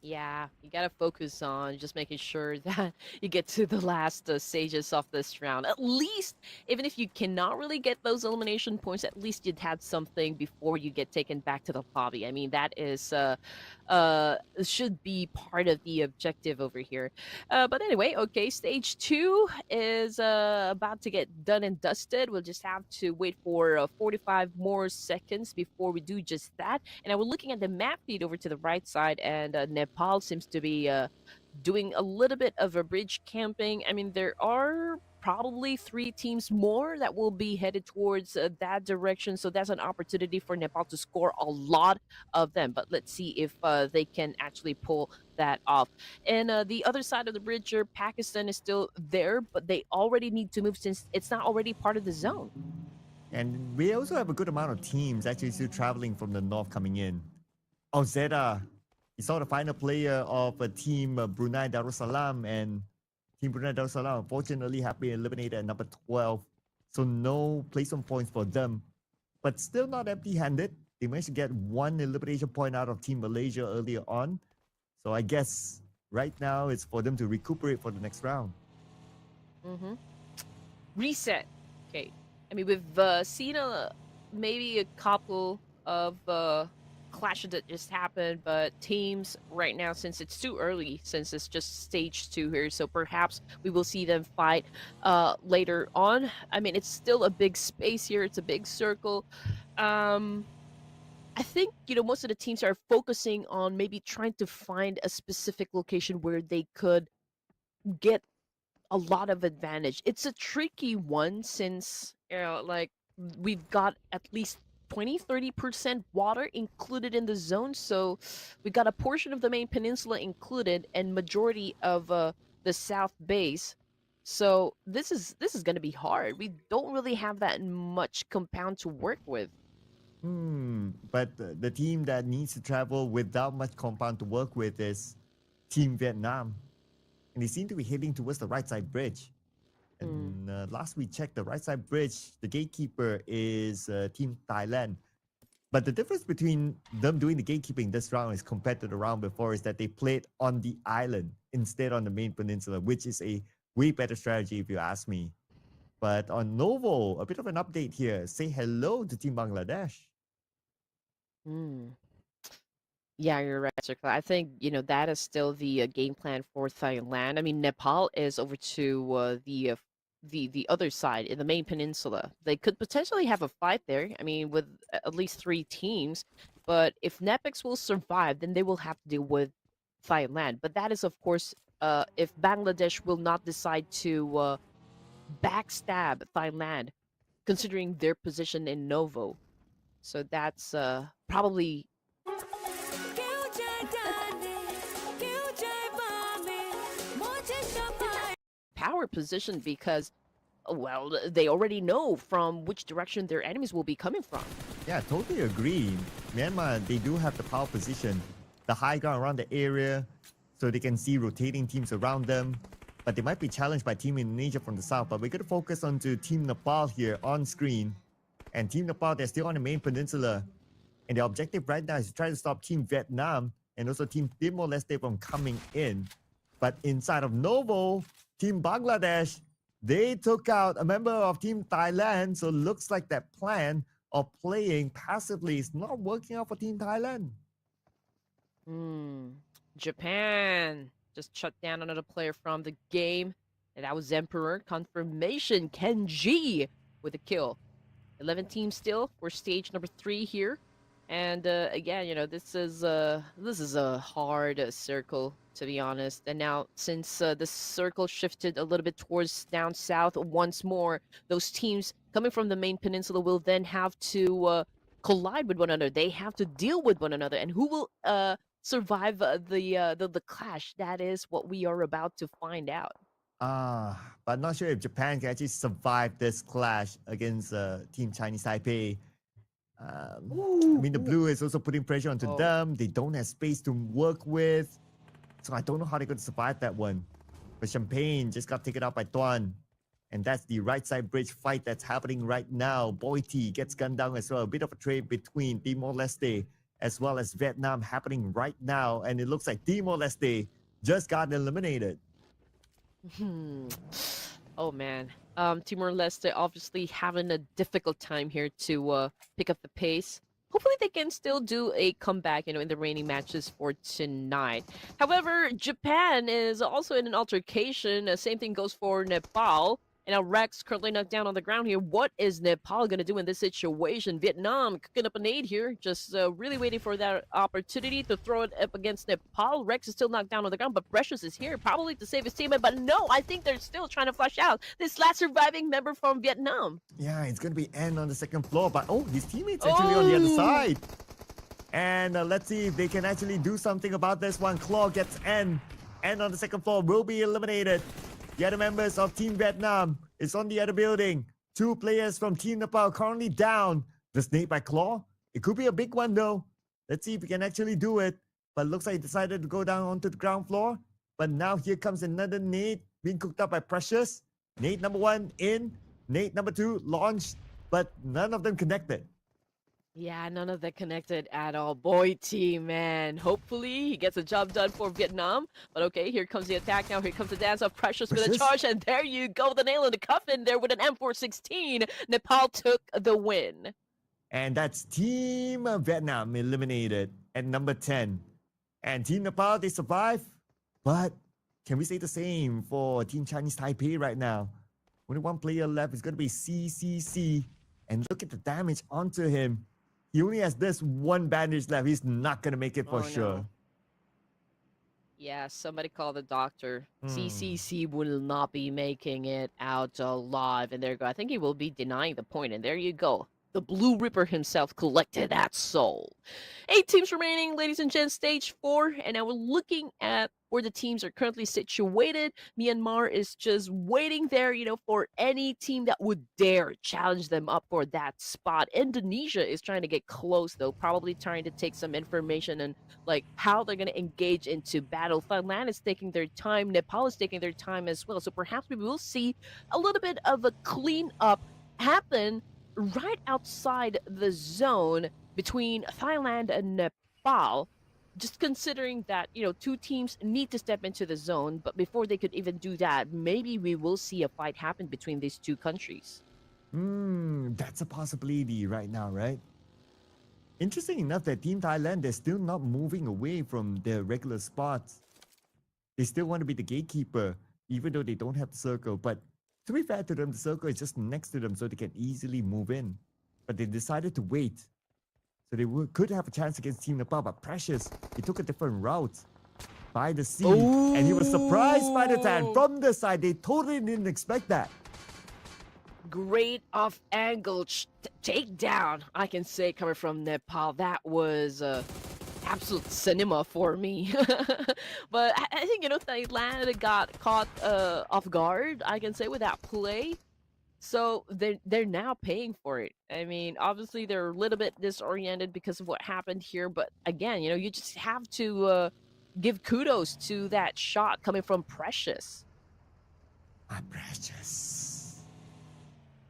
Yeah, you gotta focus on just making sure that you get to the last stages of this round. At least, even if you cannot really get those elimination points, at least you'd had something before you get taken back to the lobby. I mean, that is should be part of the objective over here. But anyway, okay, stage two is about to get done and dusted. We'll just have to wait for 45 more seconds before we do just that. And I was looking at the map feed over to the right side, and Nepal seems to be doing a little bit of a bridge camping. I mean, there are probably 3 teams more that will be headed towards that direction. So that's an opportunity for Nepal to score a lot of them. But let's see if they can actually pull that off. And the other side of the bridge, Pakistan is still there, but they already need to move since it's not already part of the zone. And we also have a good amount of teams actually still traveling from the north coming in. Oh, Zeta, you saw the final player of a team Brunei Darussalam, and Team Brunei Darussalam unfortunately have been eliminated at number 12. So no placement points for them. But still not empty-handed. They managed to get 1 elimination point out of Team Malaysia earlier on. So I guess right now it's for them to recuperate for the next round. Mm-hmm. Reset. Okay. I mean, we've seen maybe a couple of clashes that just happened, but teams right now, since it's too early, since it's just stage 2 here, so perhaps we will see them fight later on. I mean, it's still a big space here. It's a big circle. I think, most of the teams are focusing on maybe trying to find a specific location where they could get a lot of advantage. It's a tricky one since, like we've got at least 20-30% water included in the zone. So we got a portion of the main peninsula included and majority of the south base. So this is going to be hard. We don't really have that much compound to work with. But the team that needs to travel without much compound to work with is Team Vietnam. And they seem to be heading towards the right side bridge. And last we checked, the right side bridge, the gatekeeper is Team Thailand. But the difference between them doing the gatekeeping this round is compared to the round before is that they played on the island instead on the main peninsula, which is a way better strategy if you ask me. But on Novo, a bit of an update here. Say hello to Team Bangladesh. Hmm. Yeah, you're right, Circle. I think, that is still the game plan for Thailand. I mean, Nepal is over to the other side in the main peninsula. They could potentially have a fight there. I mean, with at least 3 teams. But if Nepix will survive, then they will have to deal with Thailand. But that is, of course, if Bangladesh will not decide to backstab Thailand, considering their position in Novo. So that's probably power position because, well, they already know from which direction their enemies will be coming from. Yeah, totally agree. Myanmar, they do have the power position, the high ground around the area, so they can see rotating teams around them. But they might be challenged by Team Indonesia from the south. But we're going to focus onto Team Nepal here on screen. And Team Nepal, they're still on the main peninsula. And their objective right now is to try to stop Team Vietnam and also Team Timor-Leste from coming in. But inside of Novo, Team Bangladesh, they took out a member of Team Thailand. So looks like that plan of playing passively is not working out for Team Thailand. Japan just shut down another player from the game. And that was Emperor. Confirmation, Kenji with a kill. 11 teams still for stage number 3 here. And again, this is a hard circle, to be honest. And now, since the circle shifted a little bit towards down south once more, those teams coming from the main peninsula will then have to collide with one another. They have to deal with one another, and who will survive the clash? That is what we are about to find out. But not sure if Japan can actually survive this clash against Team Chinese Taipei. I mean, the blue is also putting pressure onto them. They don't have space to work with. So I don't know how they're going to survive that one. But Champagne just got taken out by Tuan. And that's the right side bridge fight that's happening right now. Boiti gets gunned down as well. A bit of a trade between Timor-Leste as well as Vietnam happening right now. And it looks like Timor-Leste just got eliminated. Oh man. Timor-Leste obviously having a difficult time here to pick up the pace. Hopefully they can still do a comeback, in the remaining matches for tonight. However, Japan is also in an altercation. Same thing goes for Nepal. And now Rex currently knocked down on the ground here. What is Nepal going to do in this situation? Vietnam cooking up an aid here, just really waiting for that opportunity to throw it up against Nepal. Rex is still knocked down on the ground, but Precious is here, probably to save his teammate. But no, I think they're still trying to flush out this last surviving member from Vietnam. Yeah, it's going to be N on the second floor, but his teammate's actually on the other side. And let's see if they can actually do something about this one. Claw gets N. N on the second floor will be eliminated. The other members of Team Vietnam is on the other building. 2 players from Team Nepal currently down. The snake by Claw. It could be a big one though. Let's see if we can actually do it. But looks like he decided to go down onto the ground floor. But now here comes another nade being cooked up by Precious. Nade number 1 in. Nade number 2 launched. But none of them connected. Yeah, none of that connected at all. Boy, team, man. Hopefully, he gets a job done for Vietnam. But okay, here comes the attack now. Here comes the dance of Precious with a charge. And there you go, the nail in the coffin there with an M416. Nepal took the win. And that's Team Vietnam eliminated at number 10. And Team Nepal, they survive. But can we say the same for Team Chinese Taipei right now? Only one player left. It's going to be CCC. And look at the damage onto him. He only has this one bandage left. He's not going to make it for sure. No. Yeah, somebody call the doctor. CCC will not be making it out alive. And there you go. I think he will be denying the point. And there you go. The Blue Ripper himself collected that soul. 8 teams remaining, ladies and gents, stage 4. And now we're looking at where the teams are currently situated. Myanmar is just waiting there, for any team that would dare challenge them up for that spot. Indonesia is trying to get close, though, probably trying to take some information and how they're going to engage into battle. Thailand is taking their time. Nepal is taking their time as well. So perhaps we will see a little bit of a cleanup happen right outside the zone between Thailand and Nepal. Just considering that, 2 teams need to step into the zone, but before they could even do that, maybe we will see a fight happen between these 2 countries. That's a possibility right now, right? Interesting enough that Team Thailand, they're still not moving away from their regular spots. They still want to be the gatekeeper, even though they don't have the circle. But to be fair to them, the circle is just next to them so they can easily move in. But they decided to wait. So they could have a chance against Team Nepal, but Precious, he took a different route by the sea. And he was surprised by the tan from the side. They totally didn't expect that. Great off-angle takedown, I can say, coming from Nepal. That was absolute cinema for me. But I think, Thailand got caught off guard, I can say, with that play. So they're now paying for it. I mean, obviously they're a little bit disoriented because of what happened here, but again, you just have to give kudos to that shot coming from Precious. Precious.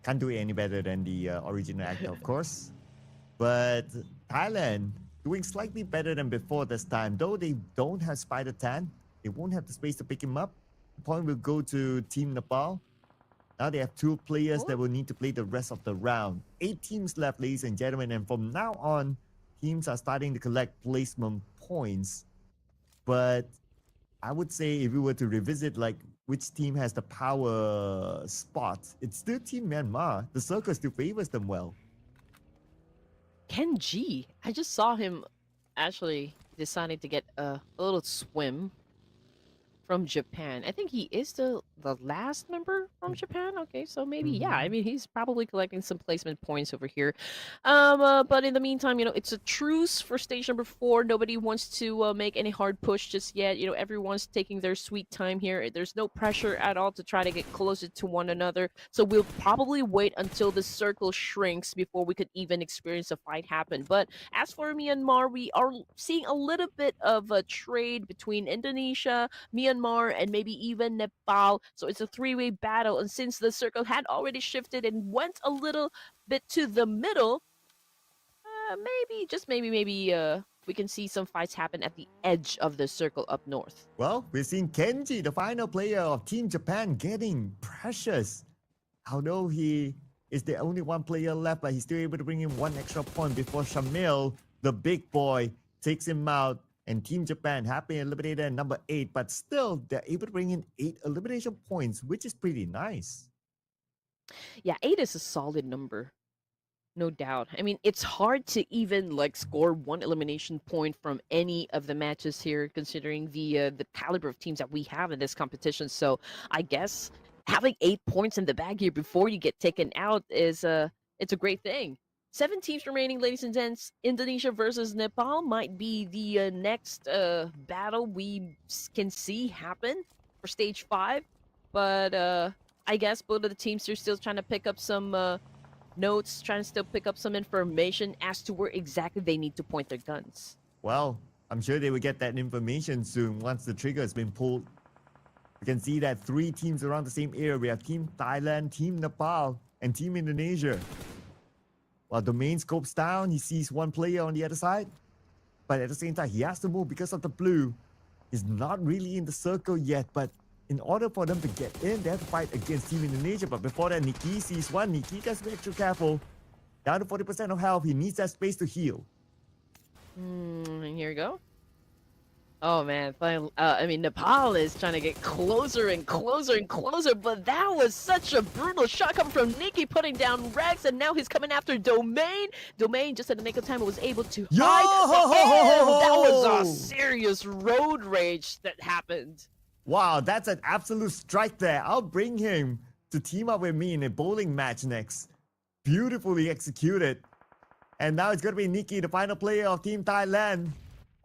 Can't do it any better than the original actor, of course. But Thailand doing slightly better than before this time. Though they don't have Spider Tan, they won't have the space to pick him up. The point will go to Team Nepal. Now they have 2 players that will need to play the rest of the round. 8 teams left, ladies and gentlemen. And from now on, teams are starting to collect placement points. But I would say if we were to revisit which team has the power spot, it's still Team Myanmar. The circle still favors them well. Ken G, I just saw him actually deciding to get a little swim from Japan. I think he is the last member from Japan. Okay, so maybe, yeah, I mean, he's probably collecting some placement points over here. But in the meantime, it's a truce for stage number 4. Nobody wants to make any hard push just yet. Everyone's taking their sweet time here. There's no pressure at all to try to get closer to one another. So we'll probably wait until the circle shrinks before we could even experience a fight happen. But as for Myanmar, we are seeing a little bit of a trade between Indonesia, Myanmar, and maybe even Nepal. So it's a 3-way battle. And since the circle had already shifted and went a little bit to the middle, maybe, just maybe, we can see some fights happen at the edge of the circle up north. Well, we're seeing Kenji, the final player of Team Japan, getting precious. Although he is the only one player left, but he's still able to bring in one extra point before Shamil, the big boy, takes him out. And Team Japan have been eliminated at number 8, but still they're able to bring in 8 elimination points, which is pretty nice. Yeah, 8 is a solid number. No doubt. I mean, it's hard to even like score one elimination point from any of the matches here, considering the caliber of teams that we have in this competition. So I guess having 8 points in the bag here before you get taken out is it's a great thing. 7 teams remaining, ladies and gents. Indonesia versus Nepal might be the next battle we can see happen for stage 5. But I guess both of the teams are still trying to pick up some notes, trying to still pick up some information as to where exactly they need to point their guns. Well, I'm sure they will get that information soon once the trigger has been pulled. You can see that 3 teams around the same area. We have Team Thailand, Team Nepal, and Team Indonesia. While Domain scopes down, he sees one player on the other side. But at the same time, he has to move because of the blue. He's not really in the circle yet, but in order for them to get in, they have to fight against Team Indonesia. But before that, Nikki sees one. Nikki has to be extra careful. Down to 40% of health. He needs that space to heal. Here we go. Oh man, I mean, Nepal is trying to get closer and closer and closer, but that was such a brutal shot coming from Nikki, putting down Rex, and now he's coming after Domain. Domain, just at the nick of time, was able to hide. And that was a serious road rage that happened. Wow, that's an absolute strike there. I'll bring him to team up with me in a bowling match next. Beautifully executed. And now it's going to be Nikki, the final player of Team Thailand.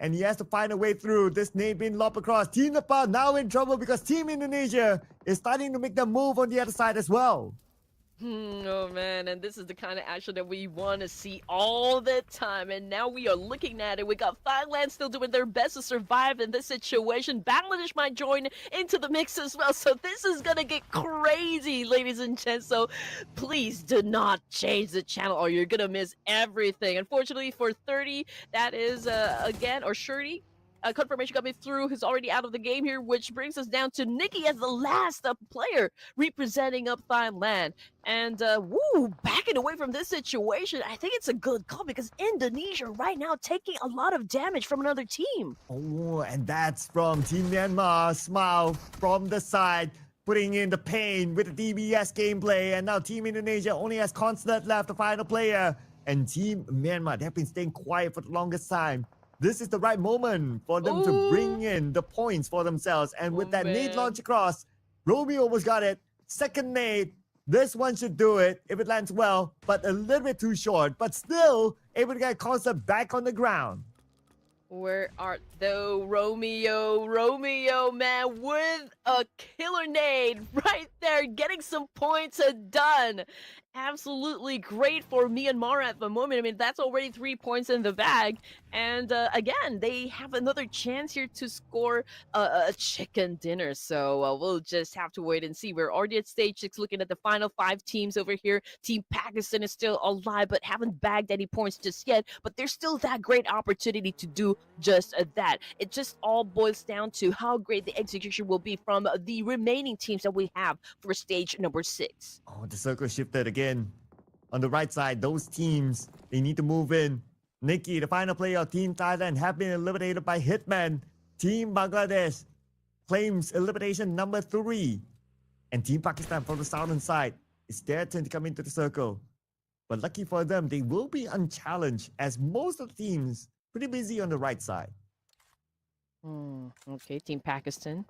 And he has to find a way through. This nade being lobbed across. Team Nepal now in trouble because Team Indonesia is starting to make the move on the other side as well. Oh man, and this is the kind of action that we want to see all the time, and now we are looking at it. We got Thailand still doing their best to survive in this situation. Bangladesh might join into the mix as well, so this is gonna get crazy, ladies and gents. So please do not change the channel or you're gonna miss everything. Unfortunately for 30, that is again, or Shirty, confirmation coming through, who's already out of the game here, which brings us down to Nikki as the last player representing up Thailand. And backing away from this situation, I think it's a good call because Indonesia right now taking a lot of damage from another team. Oh, and that's from Team Myanmar. Smile from the side, putting in the pain with the DBS gameplay. And now Team Indonesia only has Constant left, the final player. And Team Myanmar, they have been staying quiet for the longest time. This is the right moment for them to bring in the points for themselves. And with that nade launch across, Romeo almost got it. Second nade. This one should do it if it lands well, but a little bit too short. But still able to get Concept back on the ground. Where art thou, Romeo? Romeo, man, with a killer nade right there, getting some points done. Absolutely great for Myanmar at the moment. I mean, that's already 3 points in the bag. And again, they have another chance here to score a chicken dinner. So we'll just have to wait and see. We're already at stage 6, looking at the final 5 teams over here. Team Pakistan is still alive, but haven't bagged any points just yet. But there's still that great opportunity to do just that. It just all boils down to how great the execution will be from the remaining teams that we have for stage number 6. Oh, the circle shifted again. On the right side, those teams, they need to move in. Nikki, the final player of Team Thailand, have been eliminated by Hitman. Team Bangladesh claims elimination number 3. And Team Pakistan from the southern side, it's their turn to come into the circle. But lucky for them, they will be unchallenged as most of the teams pretty busy on the right side. Okay, Team Pakistan.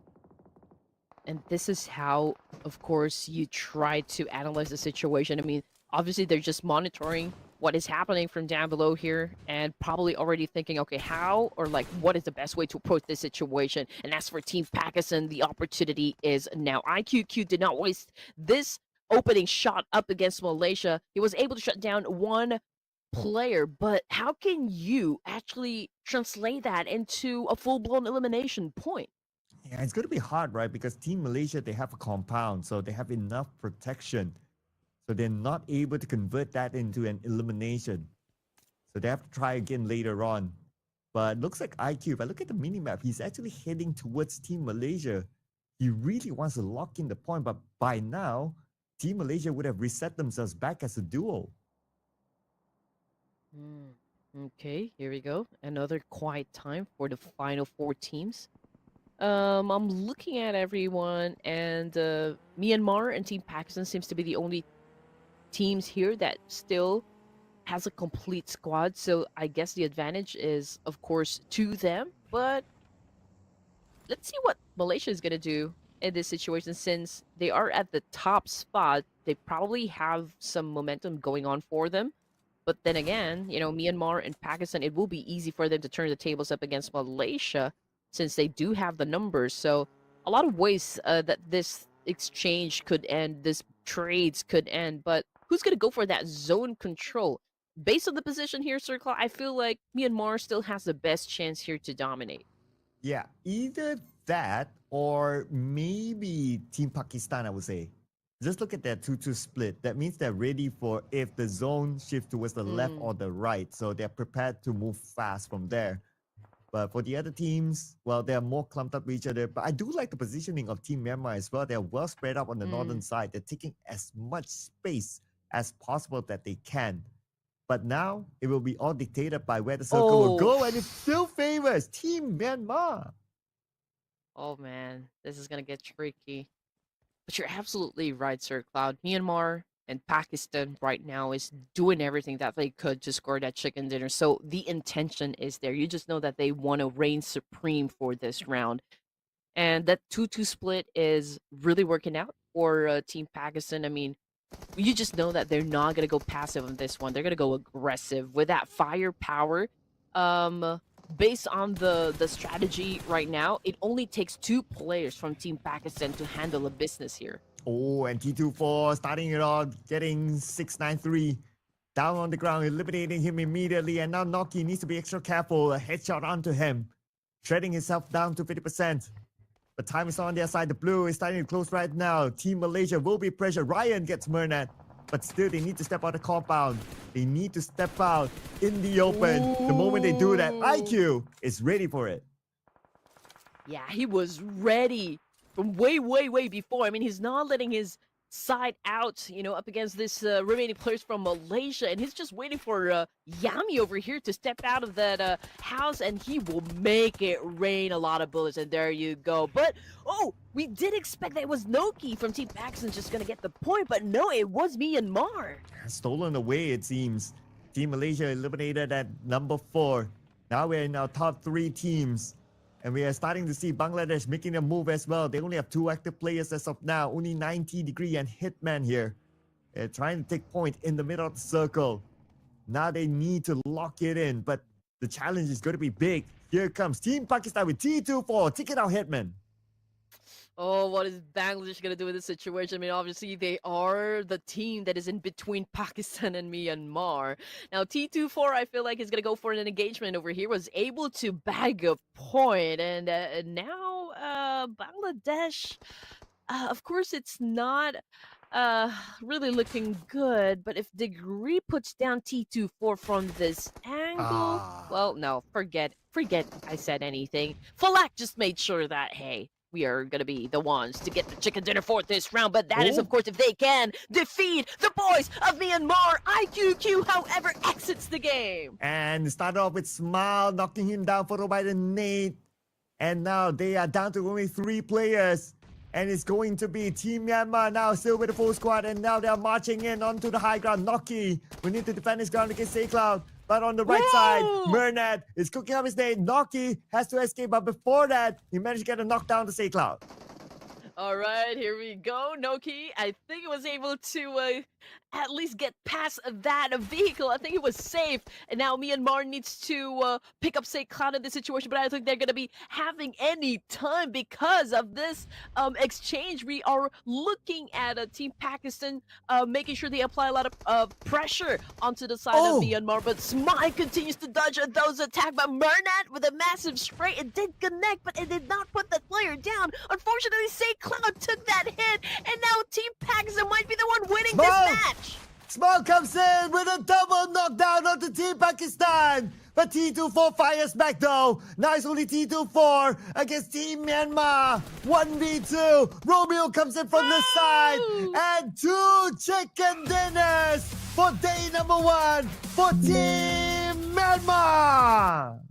And this is how, of course, you try to analyze the situation. I mean, obviously, they're just monitoring what is happening from down below here and probably already thinking, okay, how or like what is the best way to approach this situation? And as for Team Pakistan, the opportunity is now. IQQ did not waste this opening shot up against Malaysia. He was able to shut down one player, but how can you actually translate that into a full-blown elimination point? Yeah, it's going to be hard, right? Because Team Malaysia, they have a compound, so they have enough protection. So they're not able to convert that into an elimination. So they have to try again later on. But looks like IQ, if I look at the minimap, he's actually heading towards Team Malaysia. He really wants to lock in the point, but by now, Team Malaysia would have reset themselves back as a duo. Okay, here we go. Another quiet time for the final 4 teams. I'm looking at everyone, and Myanmar and Team Pakistan seems to be the only teams here that still has a complete squad. So I guess the advantage is, of course, to them. But let's see what Malaysia is gonna do in this situation, since they are at the top spot. They probably have some momentum going on for them. But then again, Myanmar and Pakistan, it will be easy for them to turn the tables up against Malaysia since they do have the numbers. So a lot of ways that this exchange could end, this trades could end. But who's going to go for that zone control? Based on the position here, Sir Claw, I feel like Myanmar still has the best chance here to dominate. Yeah, either that or maybe Team Pakistan, I would say. Just look at that 2-2 split. That means they're ready for if the zone shifts towards the left or the right. So they're prepared to move fast from there. But for the other teams, well, they're more clumped up with each other. But I do like the positioning of Team Myanmar as well. They're well spread out on the northern side. They're taking as much space as possible that they can. But now it will be all dictated by where the circle will go, and it still favors Team Myanmar. Oh man, this is gonna get tricky. But you're absolutely right, Sir Cloud. Myanmar and Pakistan right now is doing everything that they could to score that chicken dinner. So the intention is there. You just know that they want to reign supreme for this round. And that 2-2 split is really working out for Team Pakistan. I mean, you just know that they're not going to go passive on this one. They're going to go aggressive with that firepower. Based on the strategy right now, it only takes 2 players from Team Pakistan to handle a business here. Oh, and T24 starting it off, getting 693 down on the ground, eliminating him immediately. And now Noki needs to be extra careful. A headshot onto him, shredding himself down to 50%. But time is on their side. The blue is starting to close right now. Team Malaysia will be pressured. Ryan gets Murnat. But still, they need to step out of the compound. They need to step out in the open. The moment they do that, IQ is ready for it. Yeah, he was ready from way before. I mean, he's not letting his side out, up against this remaining players from Malaysia, and he's just waiting for Yami over here to step out of that house, and he will make it rain a lot of bullets, and there you go. But, we did expect that it was Noki from Team Pakistan just gonna get the point, but no, it was Myanmar. Stolen away, it seems. Team Malaysia eliminated at number 4. Now we're in our top 3 teams. And we are starting to see Bangladesh making a move as well. They only have 2 active players as of now. Only 90 Degree and Hitman here. They're trying to take point in the middle of the circle. Now they need to lock it in. But the challenge is going to be big. Here comes Team Pakistan with T24. Take it out, Hitman. Oh, what is Bangladesh going to do in this situation? I mean, obviously, they are the team that is in between Pakistan and Myanmar. Now, T24, I feel like, is going to go for an engagement over here. Was able to bag a point. And now, Bangladesh, of course, it's not really looking good. But if Degree puts down T24 from this angle, well, no, forget I said anything. Falak just made sure that, hey, we are going to be the ones to get the chicken dinner for this round. But that is, of course, if they can defeat the boys of Myanmar. IQQ, however, exits the game. And started off with Smile, knocking him down, followed by the nade. And now they are down to only 3 players. And it's going to be Team Myanmar now, still with the full squad. And now they're marching in onto the high ground. Noki will need to defend his ground against Cloud. But on the right side, Murnat is cooking up his nade. Noki has to escape, but before that, he managed to get a knockdown to Cloud. All right, here we go. Noki, I think he was able to at least get past that vehicle. I think it was safe. And now Myanmar needs to pick up Cloud in this situation, but I don't think they're going to be having any time because of this exchange. We are looking at Team Pakistan making sure they apply a lot of pressure onto the side of Myanmar, but Smile continues to dodge those attacks. But Murnat with a massive spray, it did connect, but it did not put that player down. Unfortunately, Cloud took that hit, and now Team Pakistan might be the one winning this match. Small comes in with a double knockdown onto Team Pakistan. But T24 fires back though. Nice only T24 against Team Myanmar. 1v2. Romeo comes in from the side. And 2 chicken dinners for day number 1 for Team Myanmar.